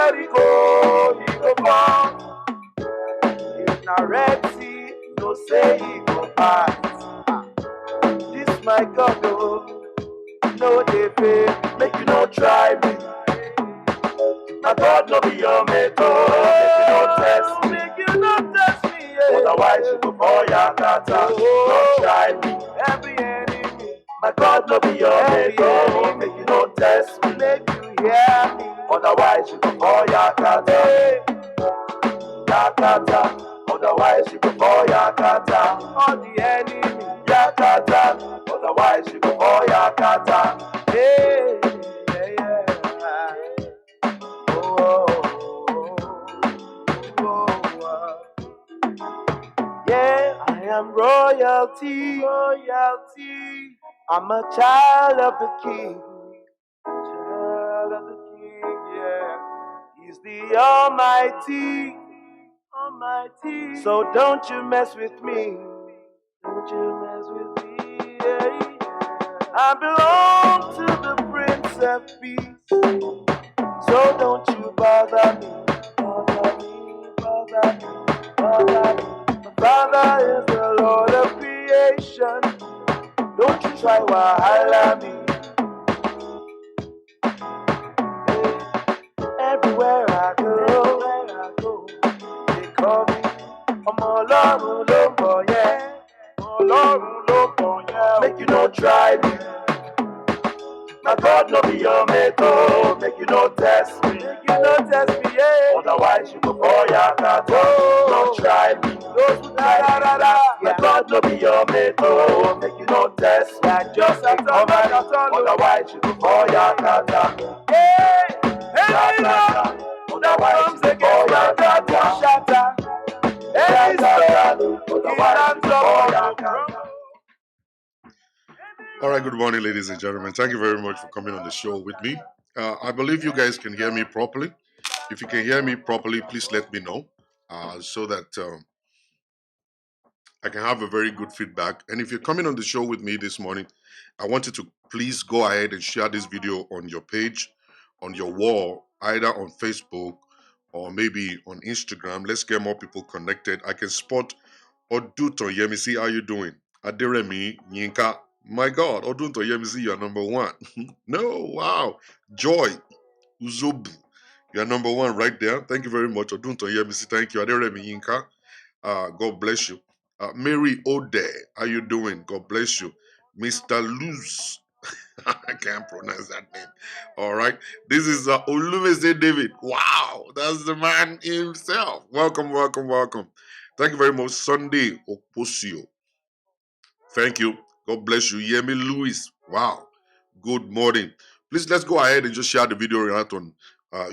Jericho, he go fall. If na Red Sea, no say he go pass. This my God, oh, no dey fail, make you no try me. My God no be your mate, oh, make you no test me, yeah. Otherwise you go for your kata. Don't try me, every enemy. My God no be your mate, oh, make you no test me, make you hear me. Otherwise you go for your kata, yakata. Otherwise you go for your kata. All the enemy, yakata. Otherwise you go for your kata. Hey, yeah, yeah. Yeah, I am royalty, royalty. I'm a child of the King, child of the King. Yeah, He's the Almighty, Almighty. So don't you mess with me, don't you mess with me. Yeah. I belong to the Prince of Peace, so don't you bother me, bother me, bother me, bother me. My Father is the Lord of creation. Don't you try wahala me. Everywhere I go, they call me Ọmọ Ọlọ́run ló ń bọ̀ yẹn, Ọmọ Ọlọ́run ló ń bọ̀ yẹn. Make you no try me. My God no be your mate, oh, make you no test me, make you no test me, yeah. Otherwise you go for your kata. Don't try me, don't try me. My God no be your mate, oh, make you no test me. Just a otherwise you go for your kata. Hey, hey, no. Otherwise you go for your kata. Shatter. Any stone, otherwise you go for your kata. All right, good morning, ladies and gentlemen. Thank you very much for coming on the show with me. I believe you guys can hear me properly. If you can hear me properly, please let me know so that I can have a very good feedback. And if you're coming on the show with me this morning, I want you to please go ahead and share this video on your page, on your wall, either on Facebook or maybe on Instagram. Let's get more people connected. I can spot Oduto Yemisi. How you doing? Aderemi Yinka. My God, Oduto Yemisi, you're number one. No, wow. Joy Uzobu. You're number one right there. Thank you very much. Odunto Yemisi. Thank you. Aderemi Yinka. God bless you. Mary Ode, how you doing? God bless you. Mr. Luz, I can't pronounce that name. All right. This is Olumese David. Wow, that's the man himself. Welcome, welcome, welcome. Thank you very much. Sunday Oposio. Thank you. God bless you. Yemi Lewis. Wow. Good morning. Please let's go ahead and just share the video out on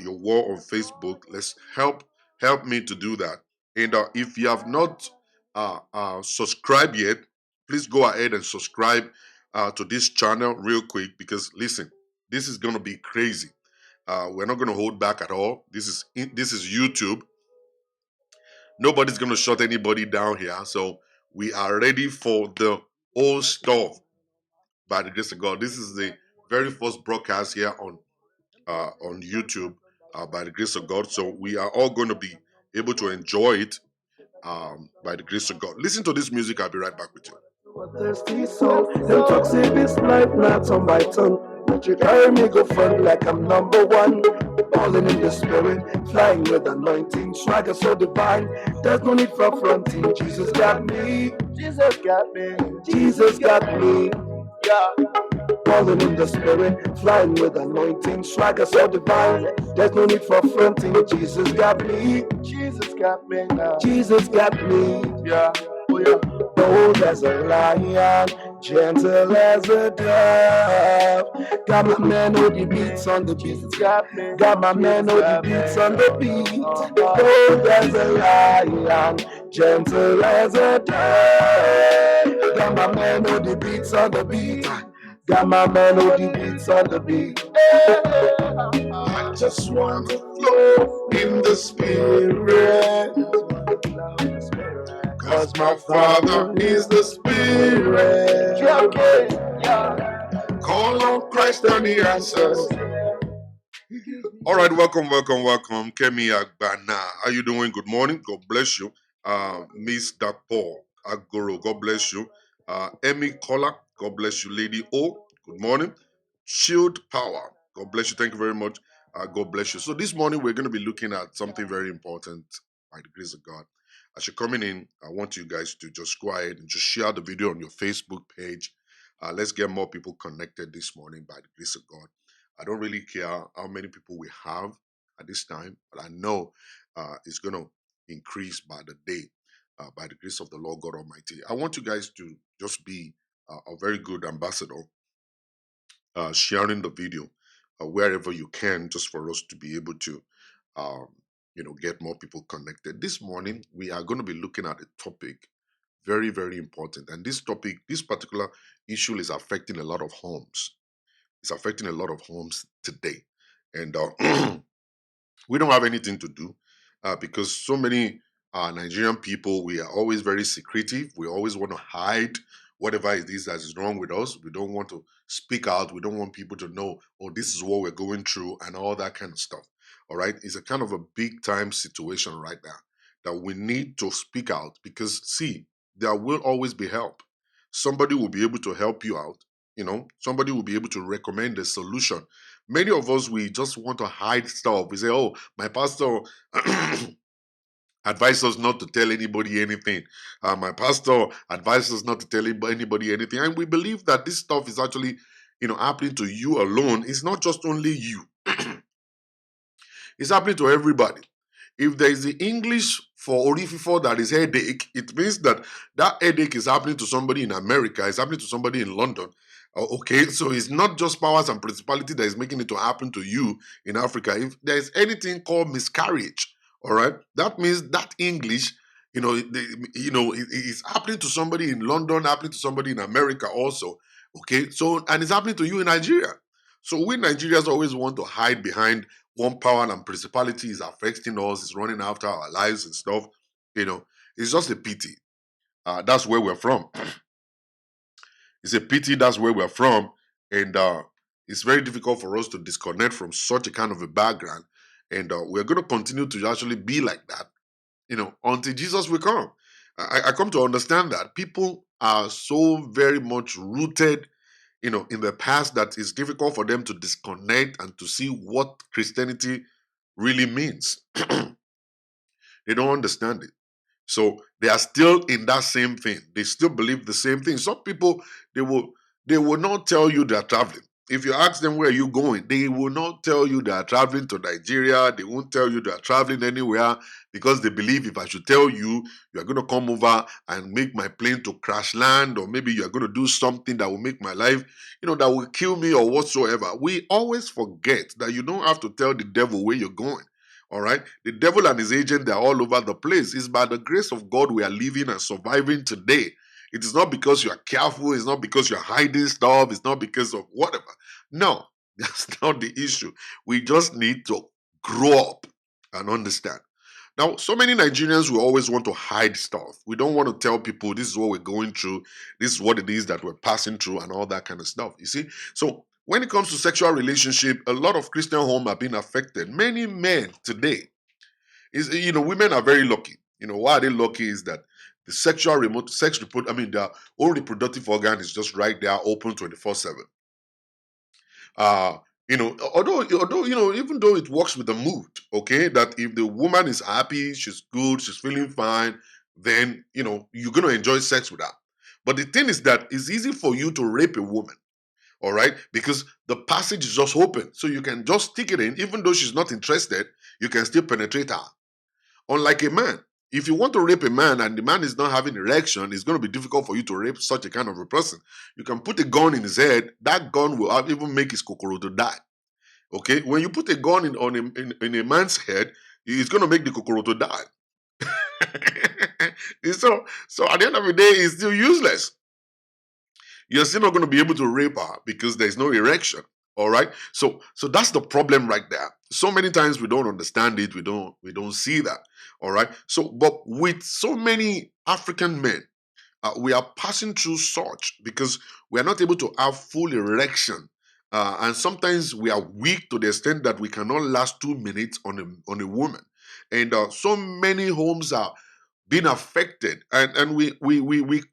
your wall on Facebook. Let's help me to do that. And if you have not subscribed yet, please go ahead and subscribe to this channel real quick, because listen, this is gonna be crazy. We're not gonna hold back at all. This is YouTube. Nobody's gonna shut anybody down here. So we are ready for the old stuff. By the grace of God, this is the very first broadcast here on YouTube. By the grace of God, so we are all going to be able to enjoy it. By the grace of God, listen to this music. I'll be right back with you. Thirsty soul, them talk say this life not on my tongue. But you carry me go fun like I'm number one. Falling in the spirit, flying with anointing, swagger so divine. There's no need for fronting. Jesus got me, Jesus got me, Jesus got me. Yeah. Falling in the spirit, flying with anointing, swagger so divine. There's no need for fronting. Jesus got me, Jesus got me now. Jesus got me, yeah, oh yeah. Bold as a lion, gentle as a dove. Got my man on the beats on the beat. Got my man on the beats on the beat. Bold as a lion, gentle as a dove. Got my man on the beats on the beat. Got my melody beats on the beat. I just want to flow in the spirit, cause my Father is the Spirit. Call on Christ and He answers. He gives me All right, welcome. Kemi Agbana. How you doing? Good morning. God bless you. Miss Dapo Agoro, God bless you. Emmy Kola, God bless you. Lady O, good morning. Shield Power, God bless you. Thank you very much. God bless you. So this morning we're going to be looking at something very important by the grace of God. As you're coming in, I want you guys to just go ahead and just share the video on your Facebook page. Let's get more people connected this morning by the grace of God. I don't really care how many people we have at this time, but I know it's going to increase by the day by the grace of the Lord God Almighty. I want you guys to just be a very good ambassador, sharing the video wherever you can, just for us to be able to, um, get more people connected. This morning, we are going to be looking at a topic very, very important. And this topic, this particular issue is affecting a lot of homes. It's affecting a lot of homes today. And we don't have anything to do because so many Nigerian people, we are always very secretive. We always want to hide whatever it is that is wrong with us. We don't want to speak out. We don't want people to know, oh, this is what we're going through and all that kind of stuff. All right. It's a kind of a big time situation right now that we need to speak out because, see, there will always be help. Somebody will be able to help you out. Somebody will be able to recommend a solution. Many of us, we just want to hide stuff. We say, oh, my pastor advised us not to tell anybody anything. My pastor advised us not to tell anybody anything. And we believe that this stuff is actually, happening to you alone. It's not just only you. It's happening to everybody. If there is the English for orififo that is headache, it means that that headache is happening to somebody in America, it's happening to somebody in London. Okay, so it's not just powers and principality that is making it to happen to you in Africa. If there is anything called miscarriage, all right, that means that English, it's happening to somebody in London, happening to somebody in America also. Okay, so and it's happening to you in Nigeria. So we Nigerians always want to hide behind one power and principality is affecting us, is running after our lives and stuff. It's just a pity. That's where we're from. It's a pity that's where we're from. And it's very difficult for us to disconnect from such a kind of a background. And we're going to continue to actually be like that, until Jesus will come. I come to understand that people are so very much rooted in the past that it's difficult for them to disconnect and to see what Christianity really means. They don't understand it. So they are still in that same thing. They still believe the same thing. Some people they will not tell you they are traveling. If you ask them where are you going, they will not tell you they are traveling to Nigeria. They won't tell you they are traveling anywhere because they believe if I should tell you, you are going to come over and make my plane to crash land, or maybe you are going to do something that will make my life, that will kill me or whatsoever. We always forget that you don't have to tell the devil where you're going. All right. The devil and his agent, they're all over the place. It's by the grace of God we are living and surviving today. It is not because you are careful. It's not because you're hiding stuff. It's not because of whatever. No, that's not the issue. We just need to grow up and understand. Now, so many Nigerians will always want to hide stuff. We don't want to tell people this is what we're going through, this is what it is that we're passing through, and all that kind of stuff. You see? So when it comes to sexual relationship, a lot of Christian homes are being affected. Many men today women are very lucky. Why are they lucky is that the sexual remote sex report, I mean, their own reproductive organ is just right there, open 24/7. uh although even though it works with the mood, okay, that if the woman is happy, she's good, she's feeling fine, then you're going to enjoy sex with her. But the thing is that it's easy for you to rape a woman, all right, because the passage is just open, so you can just stick it in. Even though she's not interested, you can still penetrate her. Unlike a man, if you want to rape a man and the man is not having erection, it's going to be difficult for you to rape such a kind of a person. You can put a gun in his head, that gun will even make his kokoro to die. Okay, when you put a gun in a man's head, it's going to make the kokoro to die. so at the end of the day, it's still useless. You're still not going to be able to rape her because there's no erection. All right. So that's the problem right there. So many times we don't understand it. We don't see that. All right. So, but with so many African men, we are passing through such because we are not able to have full erection And sometimes we are weak to the extent that we cannot last 2 minutes on a woman. And so many homes are being affected, and we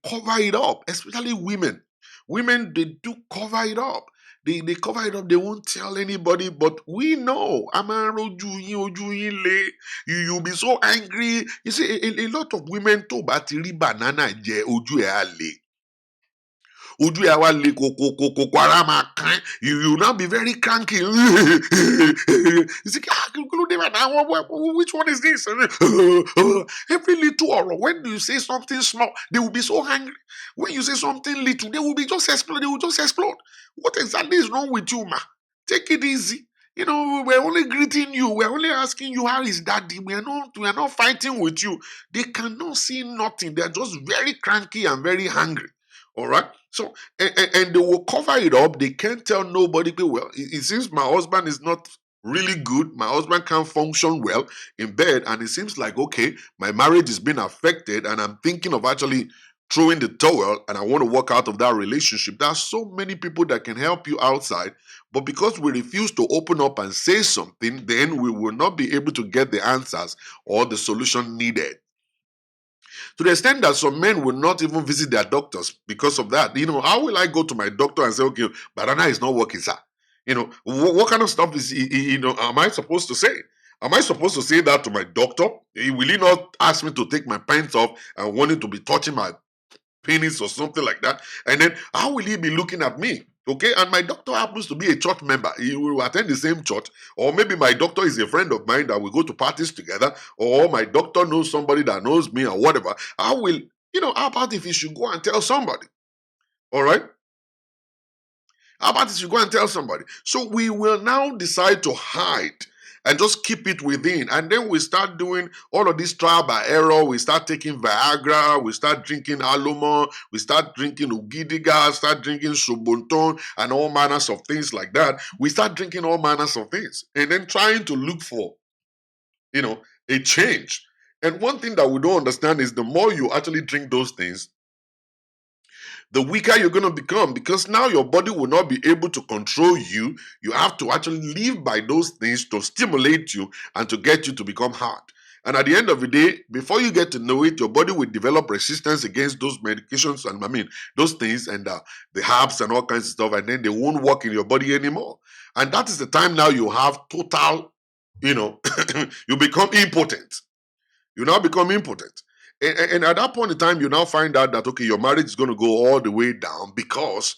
cover it up, especially women. Women, they do cover it up. They cover it up. They won't tell anybody, but we know. Amaro Juyin, Ojuyin le. You'll be so angry. You see, a lot of women to batiri banana je oju e ale. Ojú ẹ wá le kòkòkòkò ara máa kán. You now be very cranky. You see, which one is this? Every little ọ̀rọ̀, when you say something small, they will be so angry. When you say something little, they will be just explode. They will just explode. What exactly is wrong with you, ma? Take it easy. You know, we're only greeting you. We're only asking you how is daddy. We are not fighting with you. They cannot see nothing. They're just very cranky and very angry. All right. So and they will cover it up. They can't tell nobody. Well, it seems my husband is not really good. My husband can't function well in bed, and it seems like okay, my marriage is being affected, and I'm thinking of actually throwing the towel, and I want to walk out of that relationship. There are so many people that can help you outside, but because we refuse to open up and say something, then we will not be able to get the answers or the solution needed. To the extent that some men will not even visit their doctors because of that. You know, how will I go to my doctor and say, okay, banana is not working, sir? You know, what kind of stuff is, am I supposed to say? Am I supposed to say that to my doctor? Will he not ask me to take my pants off and want him to be touching my penis or something like that? And then how will he be looking at me? Okay, and my doctor happens to be a church member. He will attend the same church, or maybe my doctor is a friend of mine that we go to parties together, or my doctor knows somebody that knows me, or whatever. How will, how about if he should go and tell somebody? All right. How about if you go and tell somebody? So we will now decide to hide and just keep it within. And then we start doing all of this trial by error. We start taking Viagra. We start drinking Aluma. We start drinking Ugidiga. Start drinking Subonton and all manners of things like that. We start drinking all manners of things and then trying to look for, a change. And one thing that we don't understand is the more you actually drink those things, the weaker you're going to become, because now your body will not be able to control you. You have to actually live by those things to stimulate you and to get you to become hard. And at the end of the day, before you get to know it, your body will develop resistance against those medications and those things and the herbs and all kinds of stuff, and then they won't work in your body anymore. And that is the time now you have total, you become impotent. You now become impotent. And at that point in time, you now find out that, okay, your marriage is going to go all the way down because,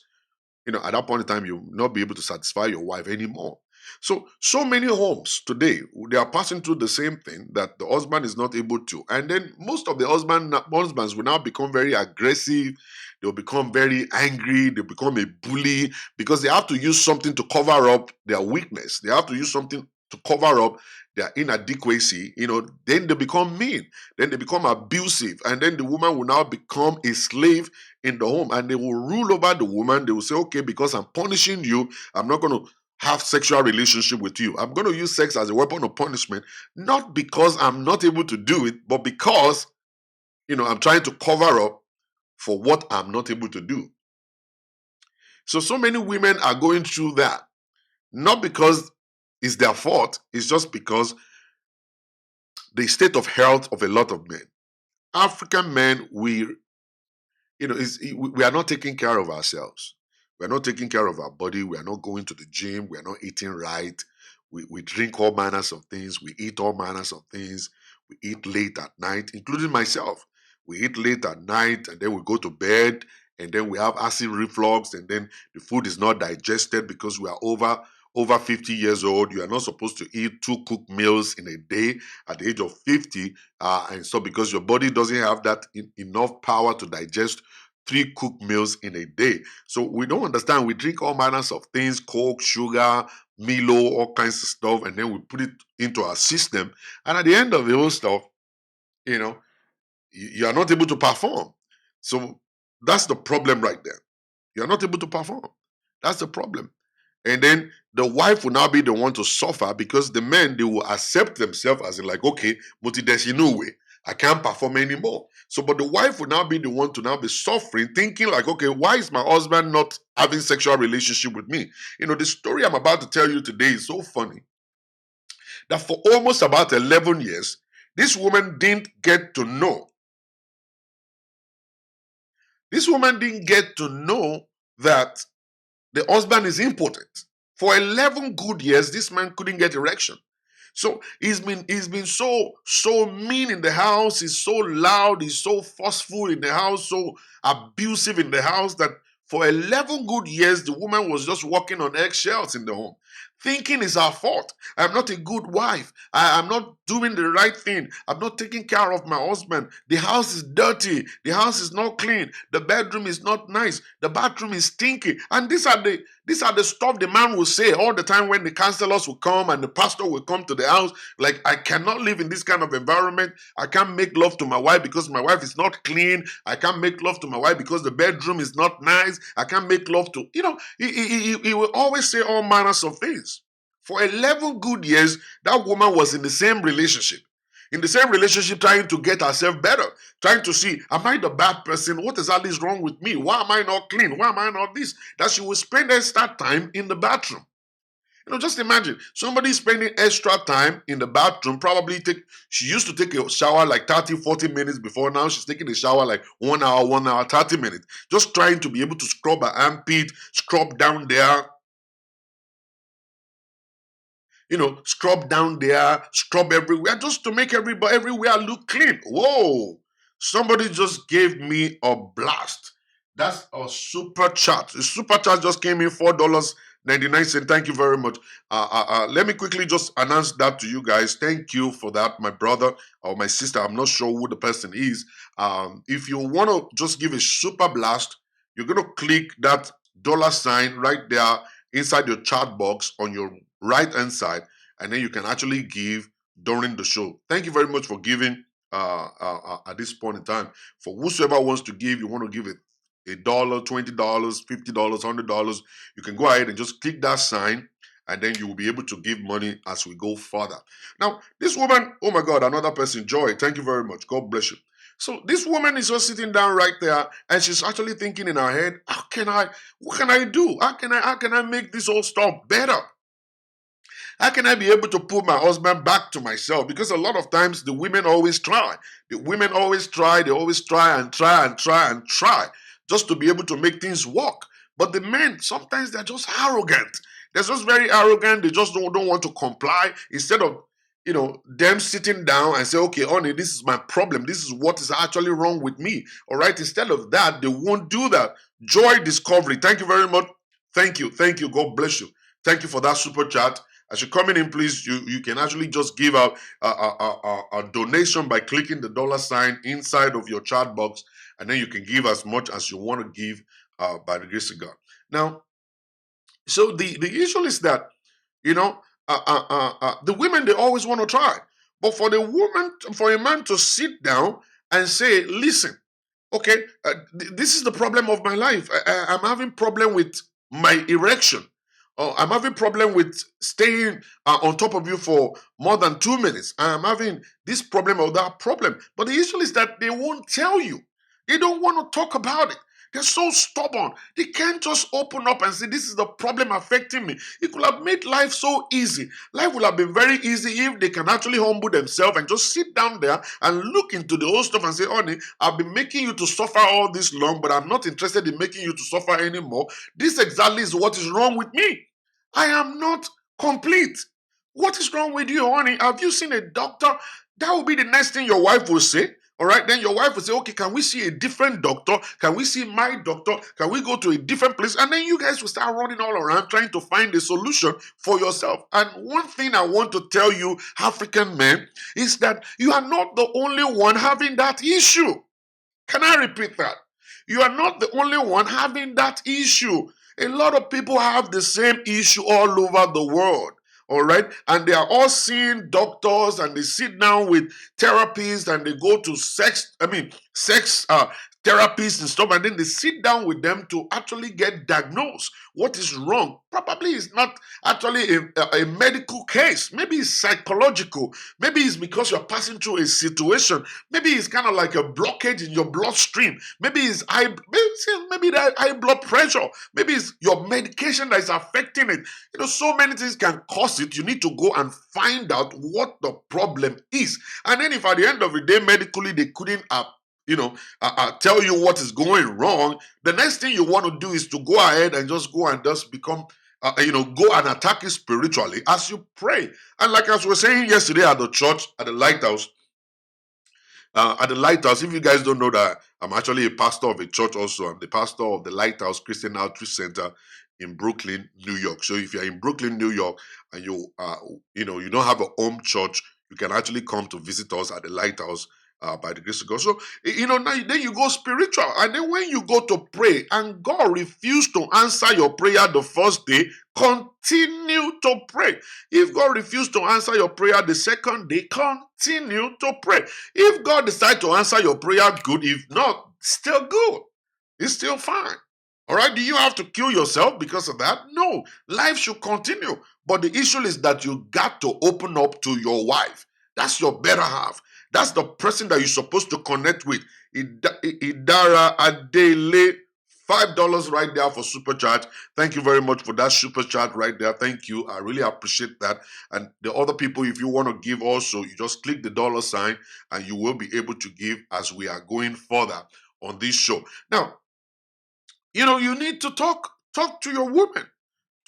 at that point in time, you'll not be able to satisfy your wife anymore. So many homes today, they are passing through the same thing, that the husband is not able to. And then most of the husbands will now become very aggressive. They'll become very angry. They'll become a bully because they have to use something to cover up their weakness. They have to use something to cover up their inadequacy. Then they become mean. Then they become abusive. And then the woman will now become a slave in the home, and they will rule over the woman. They will say, okay, because I'm punishing you, I'm not going to have sexual relationship with you. I'm going to use sex as a weapon of punishment, not because I'm not able to do it, but because, I'm trying to cover up for what I'm not able to do. So many women are going through that, not because it's their fault. It's just because the state of health of a lot of men. African men, we are not taking care of ourselves. We are not taking care of our body. We are not going to the gym. We are not eating right. We drink all manners of things. We eat all manners of things. We eat late at night, including myself. We eat late at night and then we go to bed, and then we have acid reflux, and then the food is not digested because we are over 50 years old. You are not supposed to eat 2 cooked meals in a day at the age of 50, and so because your body doesn't have that enough power to digest 3 cooked meals in a day. So we don't understand. We drink all manners of things, Coke, sugar, Milo, all kinds of stuff, and then we put it into our system. And at the end of the whole stuff, you are not able to perform. So that's the problem right there. You are not able to perform. That's the problem. And then the wife will now be the one to suffer because the men, they will accept themselves as in like, okay, multi way. I can't perform anymore. So, but the wife will now be the one to now be suffering, thinking like, okay, why is my husband not having sexual relationship with me? The story I'm about to tell you today is so funny that for almost about 11 years, this woman didn't get to know. This woman didn't get to know that the husband is impotent. For 11 good years, this man couldn't get erection. So he's been so mean in the house. He's so loud. He's so forceful in the house. So abusive in the house that for 11 good years the woman was just walking on eggshells in the home, thinking it's her fault. I'm not a good wife. I'm not doing the right thing. I'm not taking care of my husband. The house is dirty. The house is not clean. The bedroom is not nice. The bathroom is stinky. And these are the stuff the man will say all the time when the counselors will come and the pastor will come to the house. Like, I cannot live in this kind of environment. I can't make love to my wife because my wife is not clean. I can't make love to my wife because the bedroom is not nice. I can't make love to, he will always say all manners of things. For 11 good years, that woman was in the same relationship. In the same relationship, trying to get herself better, trying to see, am I the bad person? What exactly is wrong with me? Why am I not clean? Why am I not this? That she will spend extra time in the bathroom. Just imagine somebody spending extra time in the bathroom. She used to take a shower like 30, 40 minutes before. Now she's taking a shower like 1 hour, 30 minutes. Just trying to be able to scrub her armpit, scrub down there, scrub down there, scrub everywhere, just to make everywhere look clean. Whoa! Somebody just gave me a blast. That's a super chat. The super chat just came in $4.99. Thank you very much. Let me quickly just announce that to you guys. Thank you for that, my brother or my sister. I'm not sure who the person is. If you want to just give a super blast, you're going to click that $ right there inside your chat box on your right hand side, and then you can actually give during the show. Thank you very much for giving at this point in time. For whosoever wants to give, you want to give it $1, $20, $50, $100, you can go ahead and just click that sign, and then you will be able to give money as we go further. Now, this woman, oh my God, another person, Joy, thank you very much. God bless you. So this woman is just sitting down right there, and she's actually thinking in her head, what can I do? How can I make this whole stuff better? How can I be able to put my husband back to myself? Because a lot of times the women always try. The women always try. They always try and try and try and try just to be able to make things work. But the men, sometimes they're just arrogant. They're just very arrogant. They just don't want to comply. Instead of, them sitting down and say, okay, honey, this is my problem. This is what is actually wrong with me. All right. Instead of that, they won't do that. Joy Discovery. Thank you very much. Thank you. Thank you. God bless you. Thank you for that super chat. As you're coming in, please, you can actually just give out a donation by clicking the $ inside of your chat box, and then you can give as much as you want to give by the grace of God. Now, so the issue is that, the women, they always want to try. But for a man to sit down and say, listen, okay, this is the problem of my life. I'm having problem with my erection. I'm having problem with staying on top of you for more than 2 minutes. I'm having this problem or that problem. But the issue is that they won't tell you. They don't want to talk about it. They're so stubborn. They can't just open up and say, this is the problem affecting me. It could have made life so easy. Life would have been very easy if they can actually humble themselves and just sit down there and look into the whole stuff and say, honey, I've been making you to suffer all this long, but I'm not interested in making you to suffer anymore. This exactly is what is wrong with me. I am not complete. What is wrong with you, honey? Have you seen a doctor? That will be the next thing your wife will say. All right, then your wife will say, okay, can we see a different doctor? Can we see my doctor? Can we go to a different place? And then you guys will start running all around trying to find a solution for yourself. And one thing I want to tell you, African men, is that you are not the only one having that issue. Can I repeat that? You are not the only one having that issue. A lot of people have the same issue all over the world. All right. And they are all seeing doctors, and they sit down with therapists, and they go to sex therapists and stuff, and then they sit down with them to actually get diagnosed what is wrong. Probably it's not actually a medical case. Maybe it's psychological. Maybe it's because you're passing through a situation. Maybe it's kind of like a blockage in your bloodstream. Maybe it's maybe that high blood pressure. Maybe it's your medication that is affecting it. So many things can cause it. You need to go and find out what the problem is. And then if at the end of the day, medically, they couldn't tell you what is going wrong, the next thing you want to do is to go ahead and just become go and attack it spiritually as you pray. And like as we were saying yesterday at the church, at the lighthouse, if you guys don't know that I'm actually a pastor of a church also. I'm the pastor of the Lighthouse Christian Outreach Center in Brooklyn, New York. So if you're in Brooklyn, New York, and you don't have a home church, you can actually come to visit us at the Lighthouse by the grace of God. So, now then you go spiritual. And then when you go to pray and God refused to answer your prayer the first day, continue to pray. If God refused to answer your prayer the second day, continue to pray. If God decides to answer your prayer, good. If not, still good. It's still fine. All right, do you have to kill yourself because of that? No, life should continue. But the issue is that you got to open up to your wife. That's your better half. That's the person that you're supposed to connect with. Idara Adele, $5 right there for super chat. Thank you very much for that super chat right there. Thank you. I really appreciate that. And the other people, if you want to give also, you just click the dollar sign and you will be able to give as we are going further on this show. Now, you need to talk to your woman.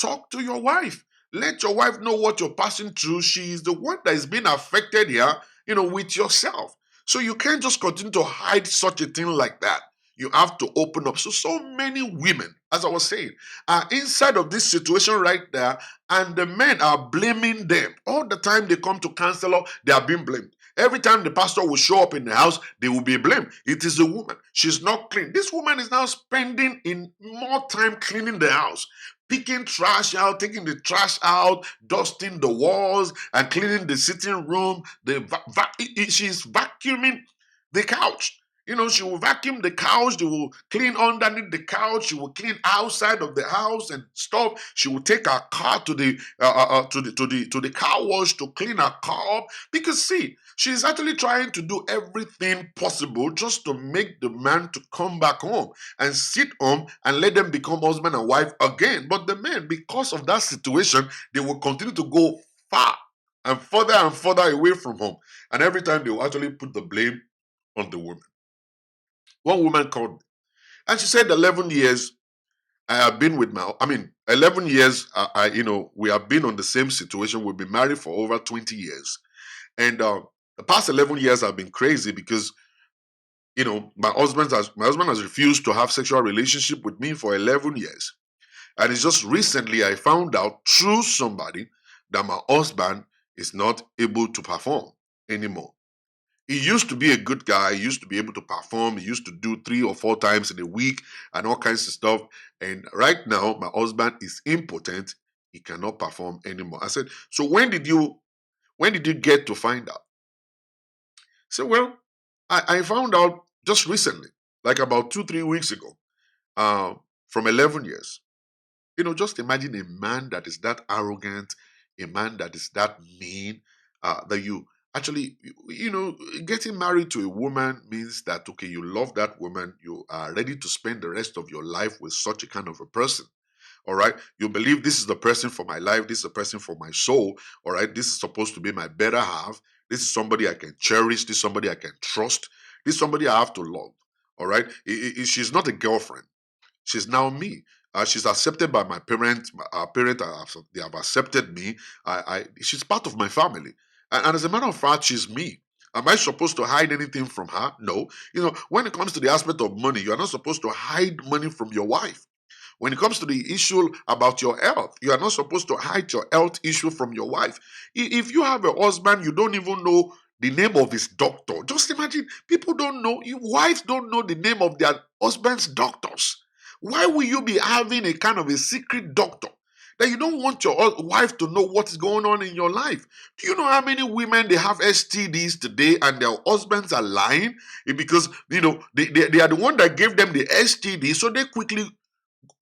Talk to your wife. Let your wife know what you're passing through. She is the one that is being affected here, with yourself. So you can't just continue to hide such a thing like that. You have to open up. So many women, as I was saying, are inside of this situation right there, and the men are blaming them. All the time they come to counselor, they are being blamed. Every time the pastor will show up in the house, they will be blamed. It is a woman. She's not clean. This woman is now spending in more time cleaning the house, picking trash out, taking the trash out, dusting the walls, and cleaning the sitting room. She's vacuuming the couch. She will vacuum the couch. She will clean underneath the couch. She will clean outside of the house and stuff. She will take her car to the car wash to clean her car up. Because see, she's actually trying to do everything possible just to make the man to come back home and sit home and let them become husband and wife again. But the men, because of that situation, they will continue to go far and further away from home. And every time they will actually put the blame on the woman. One woman called me and she said 11 years I have been with 11 years, we have been on the same situation. We've been married for over 20 years. And the past 11 years have been crazy because, my husband has refused to have sexual relationship with me for 11 years. And it's just recently I found out through somebody that my husband is not able to perform anymore. He used to be a good guy. He used to be able to perform. He used to do 3 or 4 times in a week and all kinds of stuff. And right now, my husband is impotent. He cannot perform anymore. I said, so when did you get to find out? He said, well, I found out just recently, like about 2-3 weeks ago, from 11 years. Just imagine a man that is that arrogant, a man that is that mean, that you actually, getting married to a woman means that, okay, you love that woman, you are ready to spend the rest of your life with such a kind of a person. All right. You believe this is the person for my life, this is the person for my soul. All right. This is supposed to be my better half. This is somebody I can cherish. This is somebody I can trust. This is somebody I have to love. All right. She's not a girlfriend. She's now me. She's accepted by my parents. Our parents they have accepted me. She's part of my family, and as a matter of fact, she's me. Am I supposed to hide anything from her? No. When it comes to the aspect of money, you are not supposed to hide money from your wife. When it comes to the issue about your health, you are not supposed to hide your health issue from your wife. If you have a husband, you don't even know the name of his doctor. Just imagine, people don't know, wives don't know the name of their husband's doctors. Why will you be having a kind of a secret doctor that you don't want your wife to know what is going on in your life. Do you know how many women they have STDs today and their husbands are lying? Because they are the one that gave them the STD, so they quickly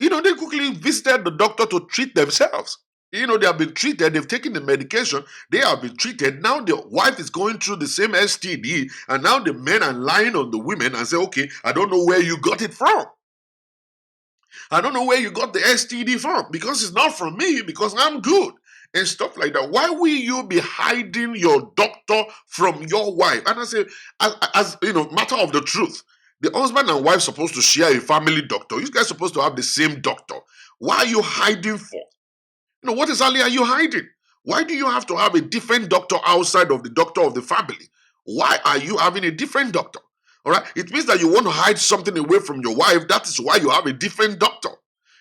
visited the doctor to treat themselves. They have been treated, they've taken the medication, they have been treated. Now the wife is going through the same STD, and now the men are lying on the women and say, okay, I don't know where you got it from. I don't know where you got the STD from, because it's not from me, because I'm good, and stuff like that. Why will you be hiding your doctor from your wife? And I say, as matter of the truth, the husband and wife supposed to share a family doctor. You guys supposed to have the same doctor. Why are you hiding for? What exactly are you hiding? Why do you have to have a different doctor outside of the doctor of the family? Why are you having a different doctor? All right. It means that you want to hide something away from your wife. That is why you have a different doctor.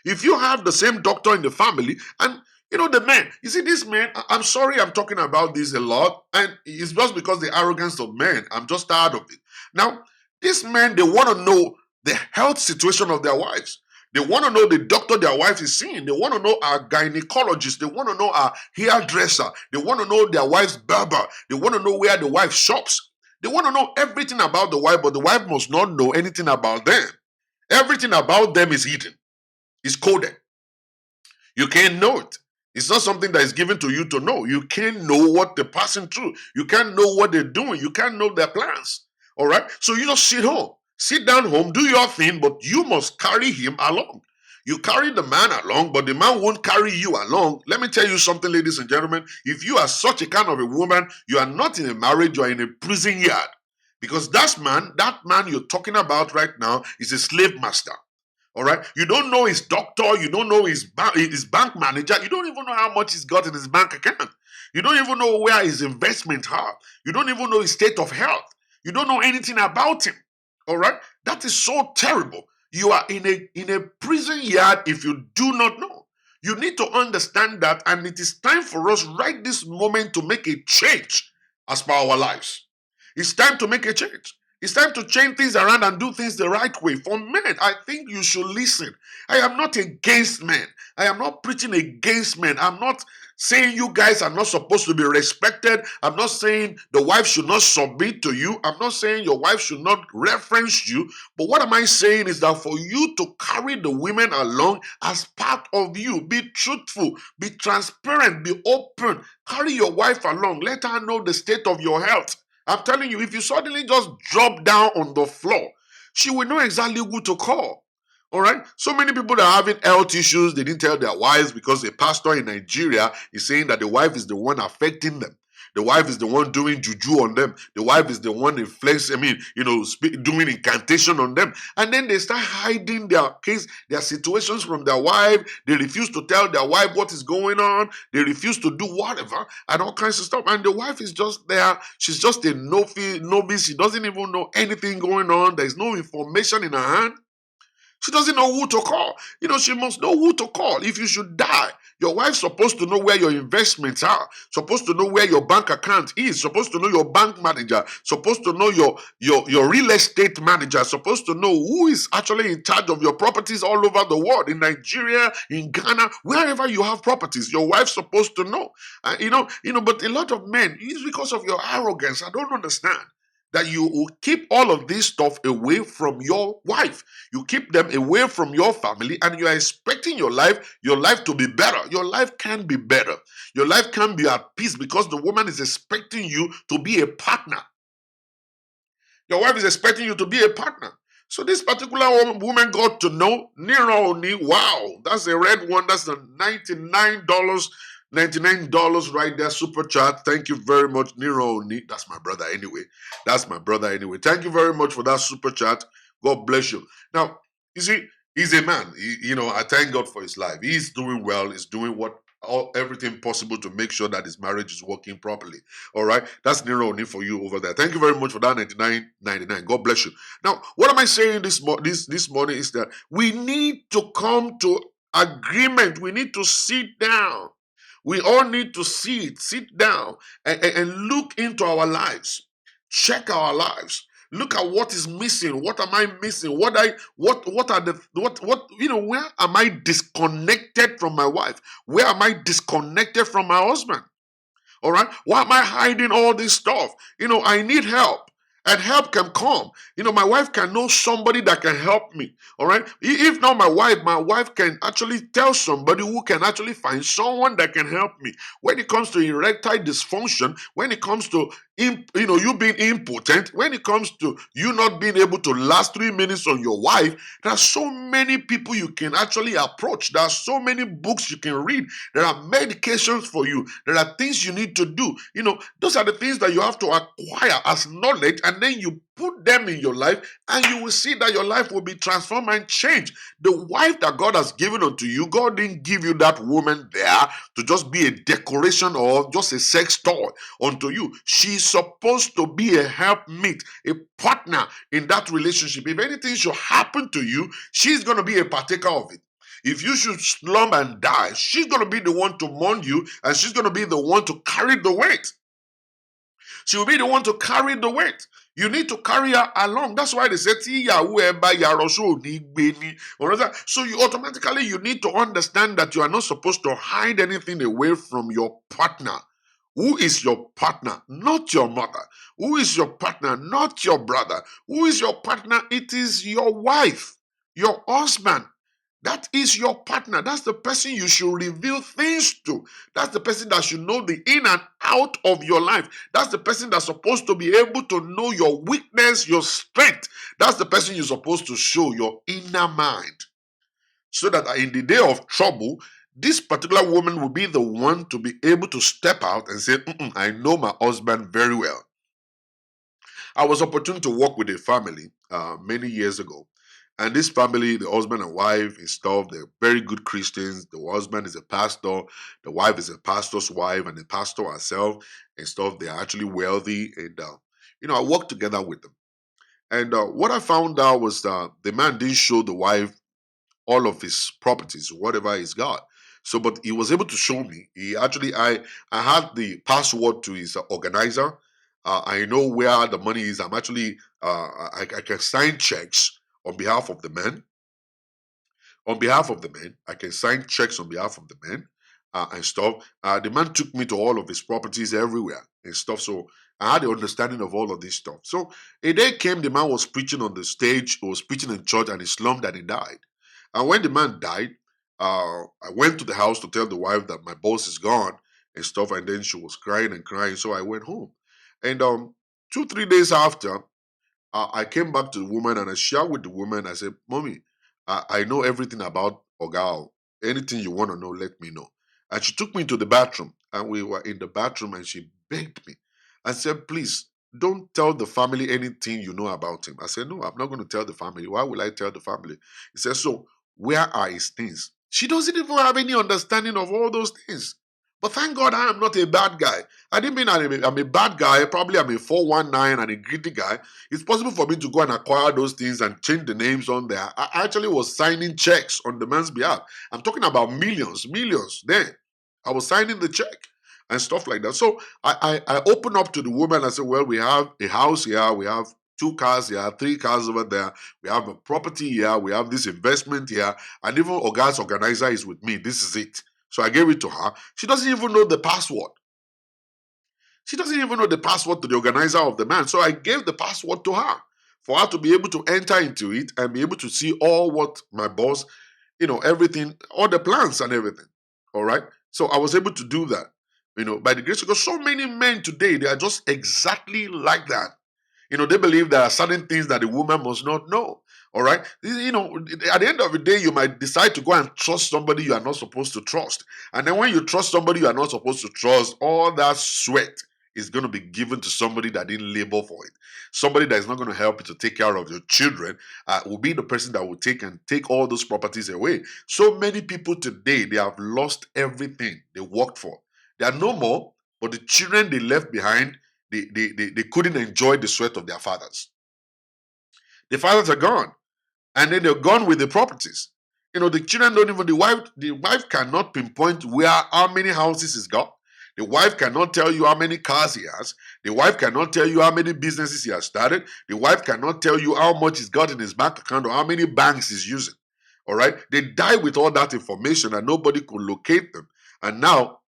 If you have the same doctor in the family, and the men, you see, this man, I'm sorry I'm talking about this a lot, and it's just because the arrogance of men. I'm just tired of it. Now, these men, they want to know the health situation of their wives. They want to know the doctor their wife is seeing. They want to know our gynecologist. They want to know our hairdresser. They want to know their wife's barber. They want to know where the wife shops. They want to know everything about the wife, but the wife must not know anything about them. Everything about them is hidden. It's coded. You can't know it. It's not something that is given to you to know. You can't know what they're passing through. You can't know what they're doing. You can't know their plans. All right? So you just sit home. Sit down home, do your thing, but you must carry him along. You carry the man along, but the man won't carry you along. Let me tell you something, ladies and gentlemen. If you are such a kind of a woman, you are not in a marriage, you are in a prison yard. Because that man you're talking about right now is a slave master. All right. You don't know his doctor. You don't know his bank manager. You don't even know how much he's got in his bank account. You don't even know where his investments are. You don't even know his state of health. You don't know anything about him. All right. That is so terrible. You are in a prison yard if you do not know. You need to understand that, and it is time for us right this moment to make a change as per our lives. It's time to make a change. It's time to change things around and do things the right way. For men, I think you should listen. I am not against men. I am not preaching against men. I'm not saying you guys are not supposed to be respected. I'm not saying the wife should not submit to you. I'm not saying your wife should not reference you. But what am I saying is that for you to carry the women along as part of you, be truthful, be transparent, be open. Carry your wife along. Let her know the state of your health. I'm telling you, if you suddenly just drop down on the floor, she will know exactly who to call. All right. So many people that are having health issues, they didn't tell their wives because a pastor in Nigeria is saying that the wife is the one affecting them. The wife is the one doing juju on them. The wife is the one doing incantation on them. And then they start hiding their case, their situations from their wife. They refuse to tell their wife what is going on. They refuse to do whatever and all kinds of stuff. And the wife is just there. She's just a novice. She doesn't even know anything going on. There's no information in her hand. She doesn't know who to call. She must know who to call. If you should die, your wife's supposed to know where your investments are, supposed to know where your bank account is, supposed to know your bank manager, supposed to know your real estate manager, supposed to know who is actually in charge of your properties all over the world, in Nigeria, in Ghana, wherever you have properties. Your wife's supposed to know. But a lot of men, it's because of your arrogance. I don't understand that you will keep all of this stuff away from your wife. You keep them away from your family, and you are expecting your life to be better. Your life can be better. Your life can be at peace because the woman is expecting you to be a partner. Your wife is expecting you to be a partner. So this particular woman got to know Nironi. Wow, that's a red one. That's the $99 right there, super chat. Thank you very much, Nironi. That's my brother anyway. Thank you very much for that super chat. God bless you. Now, you see, he's a man. I thank God for his life. He's doing well. He's doing everything possible to make sure that his marriage is working properly. All right, that's Nironi for you over there. Thank you very much for that $99.99. God bless you. Now, what am I saying this morning is that we need to come to agreement. We need to sit down. We all need to sit down and look into our lives. Check our lives. Look at what is missing. What am I missing? What are the what where am I disconnected from my wife? Where am I disconnected from my husband? All right. Why am I hiding all this stuff? I need help. And help can come. My wife can know somebody that can help me. All right. If not my wife can actually tell somebody who can actually find someone that can help me. When it comes to erectile dysfunction, when it comes to you being impotent, when it comes to you not being able to last 3 minutes on your wife, there are so many people you can actually approach. There are so many books you can read. There are medications for you. There are things you need to do. Those are the things that you have to acquire as knowledge, and then you put them in your life, and you will see that your life will be transformed and changed. The wife that God has given unto you, God didn't give you that woman there to just be a decoration or just a sex toy unto you. She's supposed to be a helpmeet, a partner in that relationship. If anything should happen to you, she's going to be a partaker of it. If you should slump and die, she's going to be the one to mourn you, and she's going to be the one to carry the weight. She will be the one to carry the weight. You need to carry her along. That's why they say, so you automatically need to understand that you are not supposed to hide anything away from your partner. Who is your partner? Not your mother. Who is your partner? Not your brother. Who is your partner? It is your wife, your husband. That is your partner. That's the person you should reveal things to. That's the person that should know the in and out of your life. That's the person that's supposed to be able to know your weakness, your strength. That's the person you're supposed to show your inner mind. So that in the day of trouble, this particular woman will be the one to be able to step out and say, I know my husband very well. I was opportune to work with a family many years ago. And this family, the husband and wife and stuff, they're very good Christians. The husband is a pastor, the wife is a pastor's wife, and the pastor herself and stuff. They're actually wealthy. And, I worked together with them. And what I found out was that the man didn't show the wife all of his properties, whatever he's got. So, but he was able to show me. He actually, I had the password to his organizer. I know where the money is. I'm actually, I can sign checks on behalf of the man. On behalf of the man, I can sign checks on behalf of the man and stuff. The man took me to all of his properties everywhere and stuff. So I had the understanding of all of this stuff. So a day came, the man was preaching on the stage, he was preaching in church, and he slumped and he died. And when the man died, I went to the house to tell the wife that my boss is gone and stuff. And then she was crying and crying. So I went home. And 2, 3 days after, I came back to the woman and I shared with the woman. I said, Mommy, I know everything about Ogal. Anything you want to know, let me know. And she took me to the bathroom, and we were in the bathroom, and she begged me and said, Please, don't tell the family anything you know about him. I said, No, I'm not going to tell the family. Why will I tell the family? He said, So, where are his things? She doesn't even have any understanding of all those things. But thank God I am not a bad guy. I didn't mean I'm a bad guy. Probably I'm a 419 and a greedy guy. It's possible for me to go and acquire those things and change the names on there. I actually was signing checks on the man's behalf. I'm talking about millions then. I was signing the check and stuff like that. So I opened up to the woman. I said, well, we have a house here. We have 2 cars here, 3 cars over there. We have a property here. We have this investment here. And even Oga's organizer is with me. This is it. So I gave it to her. She doesn't even know the password. She doesn't even know the password to the organizer of the man. So I gave the password to her for her to be able to enter into it and be able to see all what my boss, everything, all the plans and everything. All right. So I was able to do that, by the grace of God. So many men today, they are just exactly like that. They believe there are certain things that a woman must not know. All right. At the end of the day, you might decide to go and trust somebody you are not supposed to trust. And then when you trust somebody you are not supposed to trust, all that sweat is going to be given to somebody that didn't labor for it. Somebody that is not going to help you to take care of your children will be the person that will take all those properties away. So many people today, they have lost everything they worked for. They are no more, but the children they left behind, they couldn't enjoy the sweat of their fathers. The fathers are gone, and then they're gone with the properties. The children don't even, the wife cannot pinpoint how many houses he's got. The wife cannot tell you how many cars he has. The wife cannot tell you how many businesses he has started. The wife cannot tell you how much he's got in his bank account or how many banks he's using. All right? They die with all that information and nobody could locate them. And now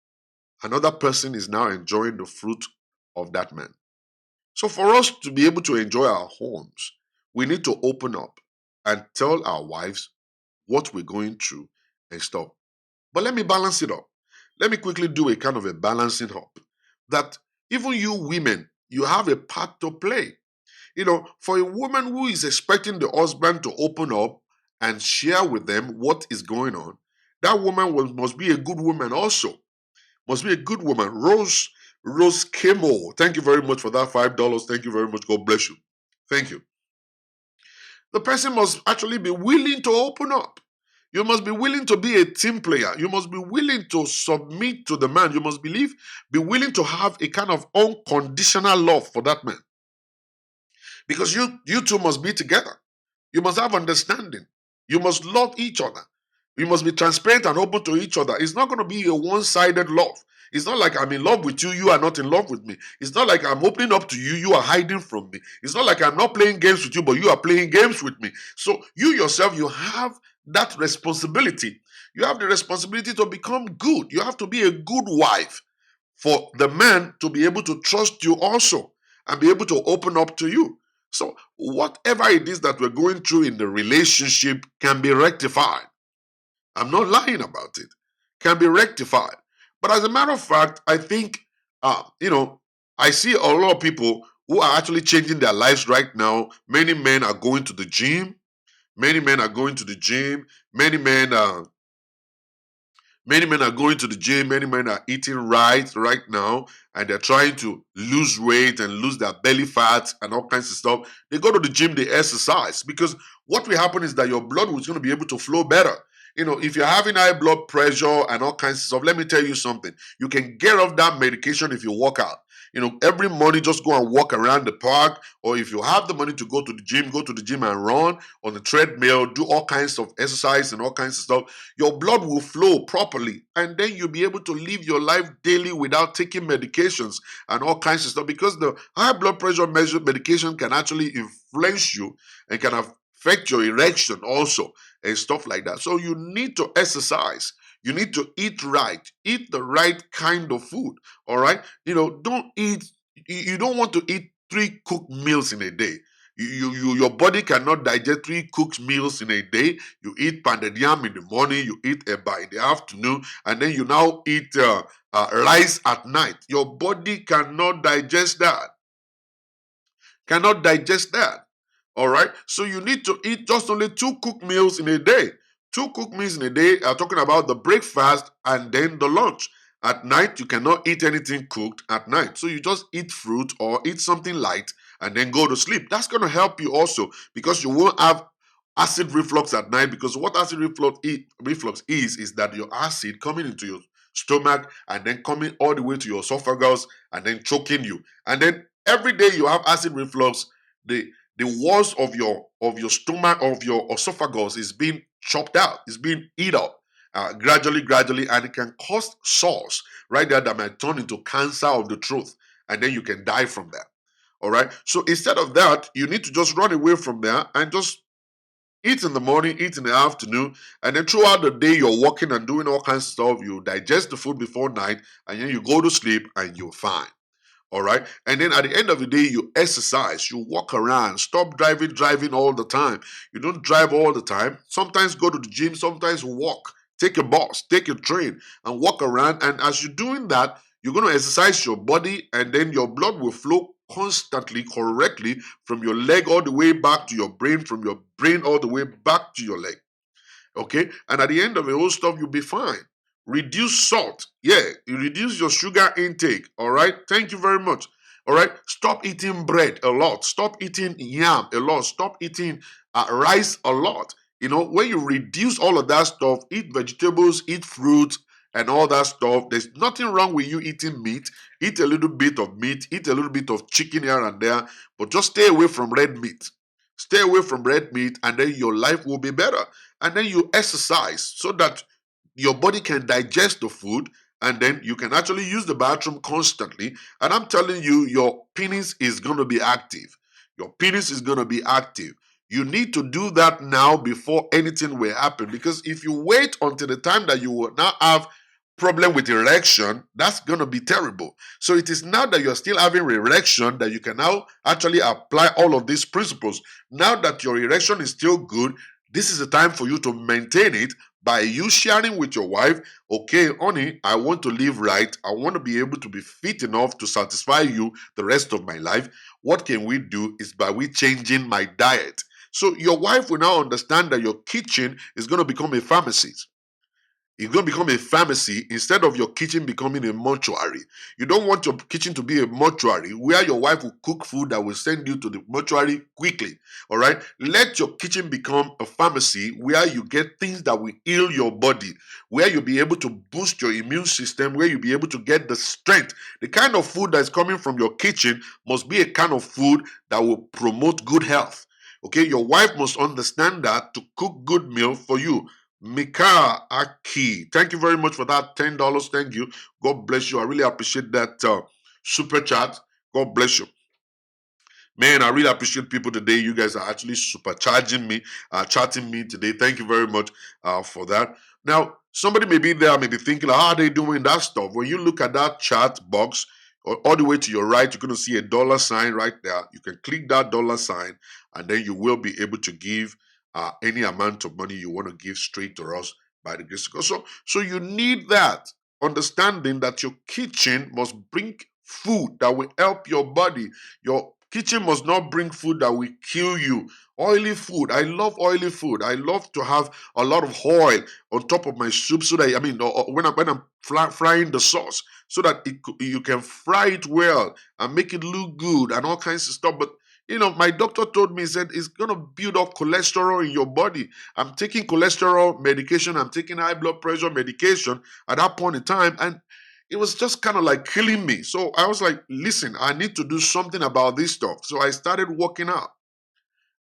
another person is now enjoying the fruit of that man. So for us to be able to enjoy our homes, we need to open up and tell our wives what we're going through and stuff. But let me balance it up. Let me quickly do a kind of a balancing up. That even you women, you have a part to play. For a woman who is expecting the husband to open up and share with them what is going on, that woman must be a good woman also. Must be a good woman. Rose Kemo, thank you very much for that $5. Thank you very much. God bless you. Thank you. The person must actually be willing to open up. You must be willing to be a team player. You must be willing to submit to the man. You must be willing to have a kind of unconditional love for that man. Because you two must be together. You must have understanding. You must love each other. You must be transparent and open to each other. It's not going to be a one-sided love. It's not like I'm in love with you, you are not in love with me. It's not like I'm opening up to you, you are hiding from me. It's not like I'm not playing games with you, but you are playing games with me. So you yourself, you have that responsibility. You have the responsibility to become good. You have to be a good wife for the man to be able to trust you also and be able to open up to you. So whatever it is that we're going through in the relationship can be rectified. I'm not lying about it. Can be rectified. But as a matter of fact, I think, I see a lot of people who are actually changing their lives right now. Many men are going to the gym. Many men are going to the gym. Many men are going to the gym. Many men are eating right now, and they're trying to lose weight and lose their belly fat and all kinds of stuff. They go to the gym, they exercise, because what will happen is that your blood is going to be able to flow better. If you're having high blood pressure and all kinds of stuff, let me tell you something. You can get off that medication if you work out. Every morning just go and walk around the park, or if you have the money to go to the gym and run on the treadmill, do all kinds of exercise and all kinds of stuff. Your blood will flow properly, and then you'll be able to live your life daily without taking medications and all kinds of stuff, because the high blood pressure medication can actually influence you and can affect your erection also and stuff like that. So you need to exercise. You need to eat right. Eat the right kind of food. All right. Don't eat. You don't want to eat 3 cooked meals in a day. Your body cannot digest 3 cooked meals in a day. You eat pounded yam in the morning. You eat eba in the afternoon, and then you now eat rice at night. Your body cannot digest that. Cannot digest that. All right. So you need to eat just only 2 cooked meals in a day. 2 cooked meals in a day are talking about the breakfast and then the lunch. At night, you cannot eat anything cooked at night. So you just eat fruit or eat something light and then go to sleep. That's going to help you also, because you won't have acid reflux at night. Because what acid reflux is that your acid coming into your stomach and then coming all the way to your esophagus and then choking you. And then every day you have acid reflux, the walls of your stomach, of your esophagus, is being chopped out, is being eaten up gradually, and it can cause sores right there that might turn into cancer of the throat, and then you can die from that. All right. So instead of that, you need to just run away from there and just eat in the morning, eat in the afternoon, and then throughout the day you're walking and doing all kinds of stuff. You digest the food before night, and then you go to sleep and you're fine. All right. And then at the end of the day, you exercise, you walk around, stop driving all the time. You don't drive all the time. Sometimes go to the gym, sometimes walk, take a bus, take a train, and walk around. And as you're doing that, you're going to exercise your body, and then your blood will flow constantly, correctly, from your leg all the way back to your brain, from your brain all the way back to your leg. Okay. And at the end of the whole stuff, you'll be fine. Reduce salt. Yeah, you reduce your sugar intake. All right. Thank you very much. All right. Stop eating bread a lot. Stop eating yam a lot. Stop eating rice a lot. When you reduce all of that stuff, eat vegetables, eat fruit, and all that stuff. There's nothing wrong with you eating meat. Eat a little bit of meat. Eat a little bit of chicken here and there. But just stay away from red meat. Stay away from red meat, and then your life will be better. And then you exercise so that your body can digest the food, and then you can actually use the bathroom constantly. And I'm telling you, your penis is going to be active. Your penis is going to be active. You need to do that now before anything will happen, because if you wait until the time that you will now have problem with erection, that's going to be terrible. So it is now that you're still having erection that you can now actually apply all of these principles. Now that your erection is still good, this is the time for you to maintain it by you sharing with your wife, okay, honey, I want to live right. I want to be able to be fit enough to satisfy you the rest of my life. What can we do is by we changing my diet. So your wife will now understand that your kitchen is going to become a pharmacy. It's going to become a pharmacy instead of your kitchen becoming a mortuary. You don't want your kitchen to be a mortuary where your wife will cook food that will send you to the mortuary quickly. All right. Let your kitchen become a pharmacy where you get things that will heal your body, where you'll be able to boost your immune system, where you'll be able to get the strength. The kind of food that is coming from your kitchen must be a kind of food that will promote good health. Okay. Your wife must understand that to cook good meal for you. Mika Aki, thank you very much for that $10. Thank you. God bless you. I really appreciate that super chat. God bless you. Man, I really appreciate people today. You guys are actually supercharging me, chatting me today. Thank you very much for that. Now, somebody may be there, may be thinking, how are they doing that stuff? When you look at that chat box, all the way to your right, you're going to see a dollar sign right there. You can click that dollar sign, and then you will be able to give any amount of money you want to give straight to us by the grace of God. So you need that understanding that your kitchen must bring food that will help your body. Your kitchen must not bring food that will kill you. Oily food. I love oily food. I love to have a lot of oil on top of my soup, so that or when I'm frying the sauce, so that you can fry it well and make it look good and all kinds of stuff. But my doctor told me, he said it's gonna build up cholesterol in your body. I'm taking cholesterol medication. I'm taking high blood pressure medication at that point in time, and it was just kind of like killing me. So I was like, listen, I need to do something about this stuff. So I started working out.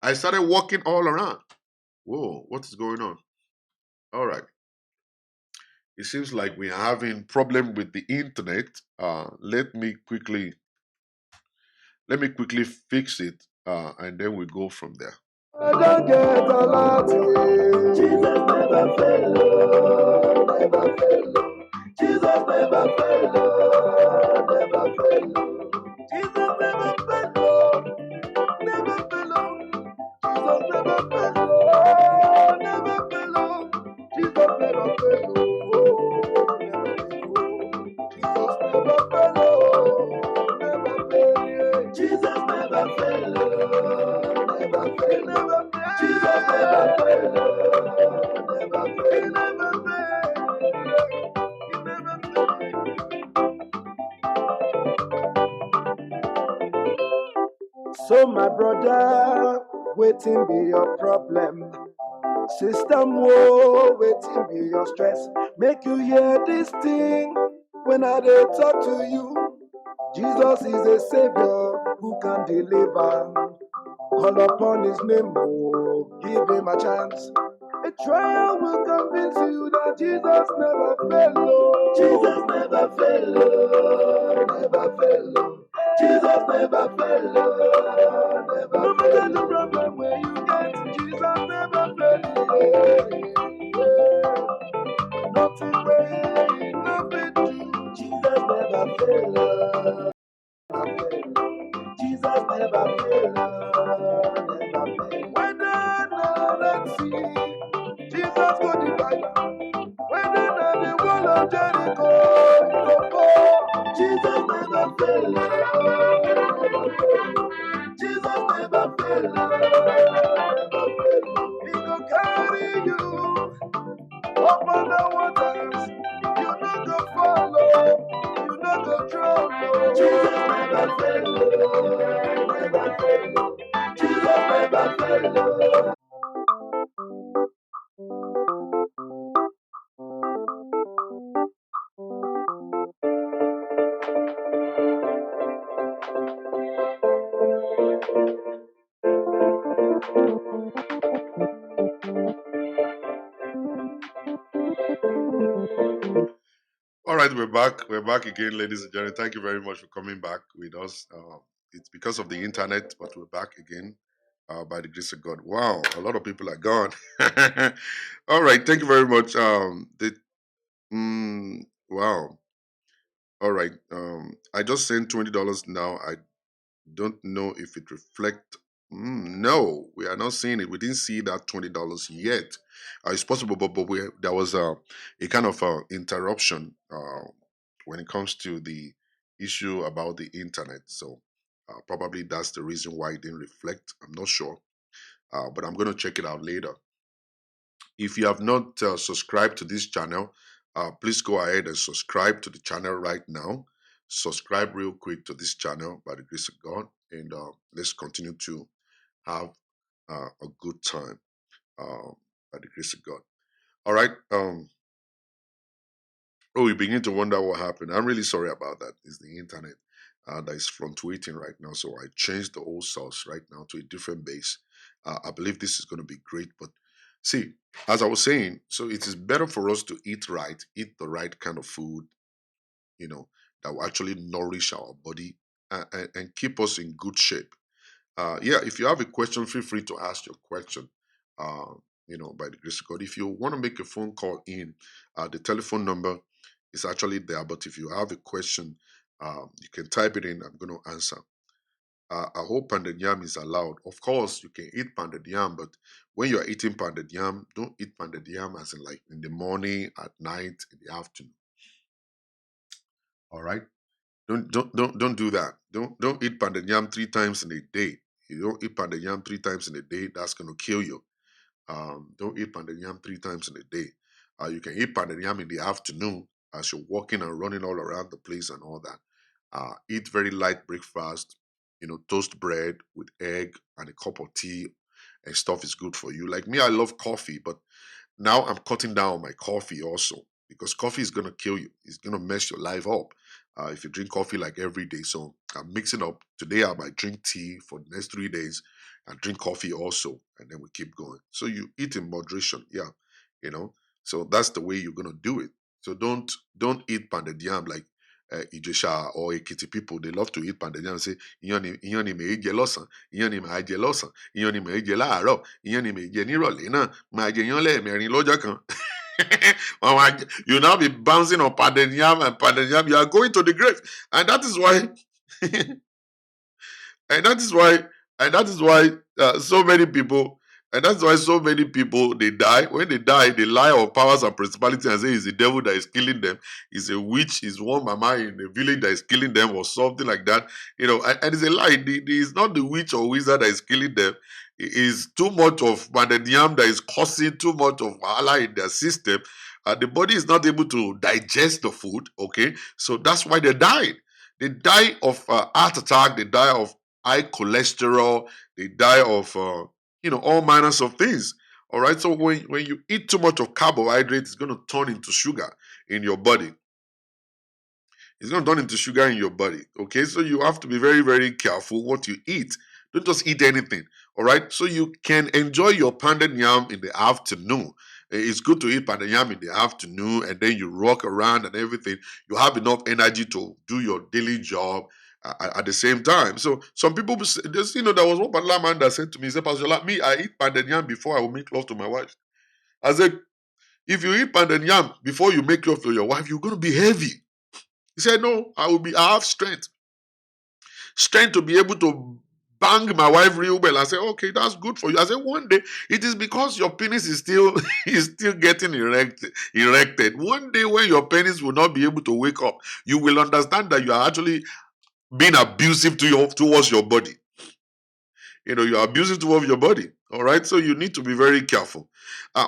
I started walking all around. Whoa, what is going on? All right. It seems like we are having problem with the internet. Let me quickly fix it, and then we go from there. I don't get a lot. Jesus never fail, never fail. Jesus never fail, never fail. Jesus never fail, never fail. Jesus never fail, never fail. Jesus never fail, never fail. Jesus never fail, never fail. Jesus never fail, never fail, never fail. Jesus never fail, never fail, never fail, never fail. So my brother, waiting be your problem. System woe, waiting be your stress. Make you hear this thing when I dey talk to you. Jesus is a savior who can deliver. Call upon his name, oh, give him a chance. A trial will convince you that Jesus never fail, oh. Jesus never fail, oh, never fail, oh. Jesus never fail, oh, never no matter the problem where you get, Jesus never fail, nothing where he never do. Jesus never fail, oh, never fail. Jesus never fail, never fail. When the Red Sea, Jesus go divide am. When the wall of Jericho, he go fall. Jesus never fail, never fail. Jesus never fail, never fail. He go carry you upon the waters. You no go follow, you no go drown. Jesus never fail, never fail. Jesus never fail. All right, we're back. We're back again, ladies and gentlemen. Thank you very much for coming back with us. It's because of the internet, but we're back again by the grace of God. Wow, a lot of people are gone. All right, thank you very much. Wow. All right. I just sent $20 now. I don't know if it reflect. No, we are not seeing it. We didn't see that $20 yet. It's possible, but there was a kind of interruption when it comes to the issue about the internet. So probably that's the reason why it didn't reflect. I'm not sure, but I'm going to check it out later. If you have not subscribed to this channel, please go ahead and subscribe to the channel right now. Subscribe real quick to this channel by the grace of God, and let's continue to have a good time by the grace of God. All right. Oh, you begin to wonder what happened. I'm really sorry about that. It's the internet that is fluctuating right now. So I changed the old source right now to a different base. I believe this is going to be great. But see, as I was saying, so it is better for us to eat right, eat the right kind of food, that will actually nourish our body and keep us in good shape. Yeah, if you have a question, feel free to ask your question. Uh, by the grace of God. If you want to make a phone call in, the telephone number is actually there. But if you have a question, you can type it in. I'm going to answer. I hope pounded yam is allowed. Of course, you can eat pounded yam, but when you are eating pounded yam, don't eat pounded yam as in like in the morning, at night, in the afternoon. All right. Don't do that. Don't eat pounded yam 3 times in a day. You don't eat pounded yam 3 times in a day, that's gonna kill you. Don't eat pounded yam 3 times in a day. You can eat pounded yam in the afternoon as you're walking and running all around the place and all that. Eat very light breakfast. Toast bread with egg and a cup of tea and stuff is good for you. Like me, I love coffee, but now I'm cutting down on my coffee also because coffee is gonna kill you. It's gonna mess your life up if you drink coffee like every day. So I'm mixing up. Today I might drink tea for the next 3 days and drink coffee also, and then we keep going. So you eat in moderation, yeah. You know, so that's the way you're gonna do it. So don't eat pounded yam like Ijesha or Ekiti people. They love to eat pounded yam and say, "Iyán ni mèé jẹ lọ́sàn, iyán ni màá jẹ lọ́sàn, iyán ni mèé jẹ láàárọ̀, iyán ni mèé jẹ nírọ̀lẹ́ náà, màá jẹ iyán lẹ́ẹ̀mẹrin lọ́jọ́ kan." You now be bouncing on pounded yam and pounded yam. You are going to the grave, and that is why and that is why so many people and that's why so many people they die. When they die, they lie on powers and principality and say it's the devil that is killing them, it's a witch, it's one mama in the village that is killing them or something like that. And it's a lie. It's not the witch or wizard that is killing them. It is too much of yam that is causing too much of wahala in their system. The body is not able to digest the food. Okay, so that's why they died. They die of heart attack. They die of high cholesterol. They die of all manners of things. All right. So when you eat too much of carbohydrates, it's going to turn into sugar in your body. It's going to turn into sugar in your body. Okay. So you have to be very, very careful what you eat. Don't just eat anything. All right. So you can enjoy your pounded yam in the afternoon. It's good to eat pounded yam in the afternoon and then you walk around and everything. You have enough energy to do your daily job at the same time. So some people, there was one particular man that said to me, he said, "Pastor Shola, me, I eat pounded yam before I will make love to my wife." I said, "If you eat pounded yam before you make love to your wife, you're going to be heavy." He said, "No, I have strength to be able to bang my wife real well." I said, "Okay, that's good for you." I said, "One day, it is because your penis is still is still getting erected. One day when your penis will not be able to wake up, you will understand that you are actually being abusive towards your body. You're abusive towards your body. All right. So you need to be very careful.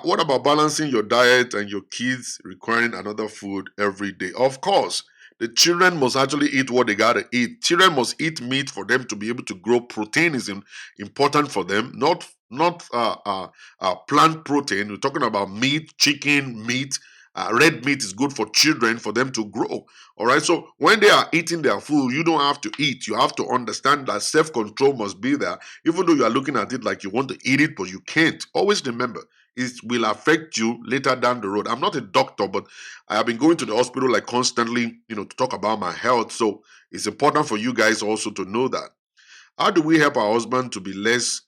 What about balancing your diet and your kids requiring another food every day? Of course, the children must actually eat what they gotta eat. Children must eat meat for them to be able to grow. Protein is important for them, not plant protein. We're talking about meat, chicken, meat. Red meat is good for children for them to grow. All right. So when they are eating their food, you don't have to eat. You have to understand that self control must be there, even though you are looking at it like you want to eat it, but you can't. Always remember, it will affect you later down the road. I'm not a doctor, but I have been going to the hospital like constantly, to talk about my health. So it's important for you guys also to know that. How do we help our husband to be less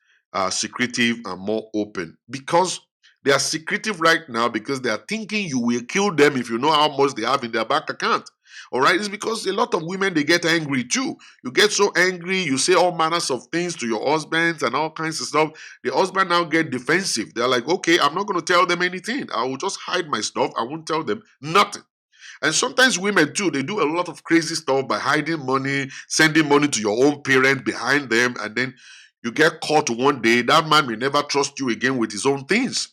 secretive and more open? Because they are secretive right now because they are thinking you will kill them if you know how much they have in their bank account. All right, it's because a lot of women they get angry too. You get so angry, you say all manners of things to your husbands and all kinds of stuff. The husband now get defensive. They're like, okay, I'm not going to tell them anything. I will just hide my stuff. I won't tell them nothing. And sometimes women too, they do a lot of crazy stuff by hiding money, sending money to your own parents behind them, and then you get caught one day. That man may never trust you again with his own things.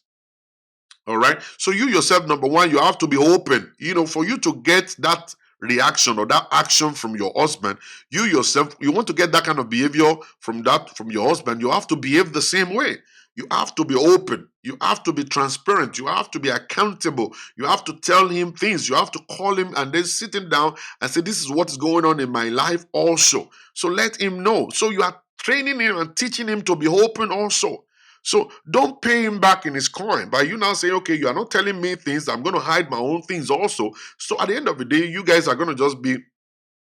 All right. So you yourself, number one, you have to be open. For you to get that reaction or that action from your husband, you yourself, you want to get that kind of behavior from your husband, you have to behave the same way. You have to be open. You have to be transparent. You have to be accountable. You have to tell him things. You have to call him and then sit him down and say, this is what is going on in my life also. So let him know. So you are training him and teaching him to be open also. So don't pay him back in his coin by you now saying, okay, you are not telling me things, I'm going to hide my own things also. So at the end of the day, you guys are going to just be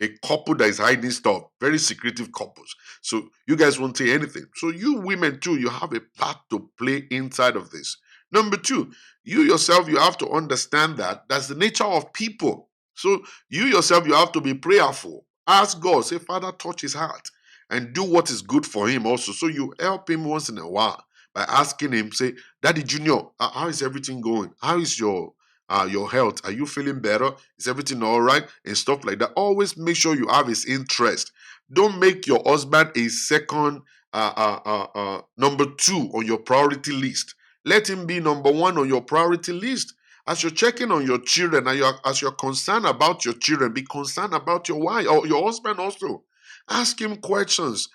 a couple that is hiding stuff, very secretive couples. So you guys won't say anything. So you women too, you have a part to play inside of this. Number two, you yourself, you have to understand that that's the nature of people. So you yourself, you have to be prayerful. Ask God, say, Father, touch his heart and do what is good for him also. So you help him once in a while by asking him, say, Daddy Junior, how is everything going? How is your health? Are you feeling better? Is everything all right? And stuff like that. Always make sure you have his interest. Don't make your husband a second number two on your priority list. Let him be number one on your priority list. As you're checking on your children and as you're concerned about your children, be concerned about your wife or your husband also. Ask him questions.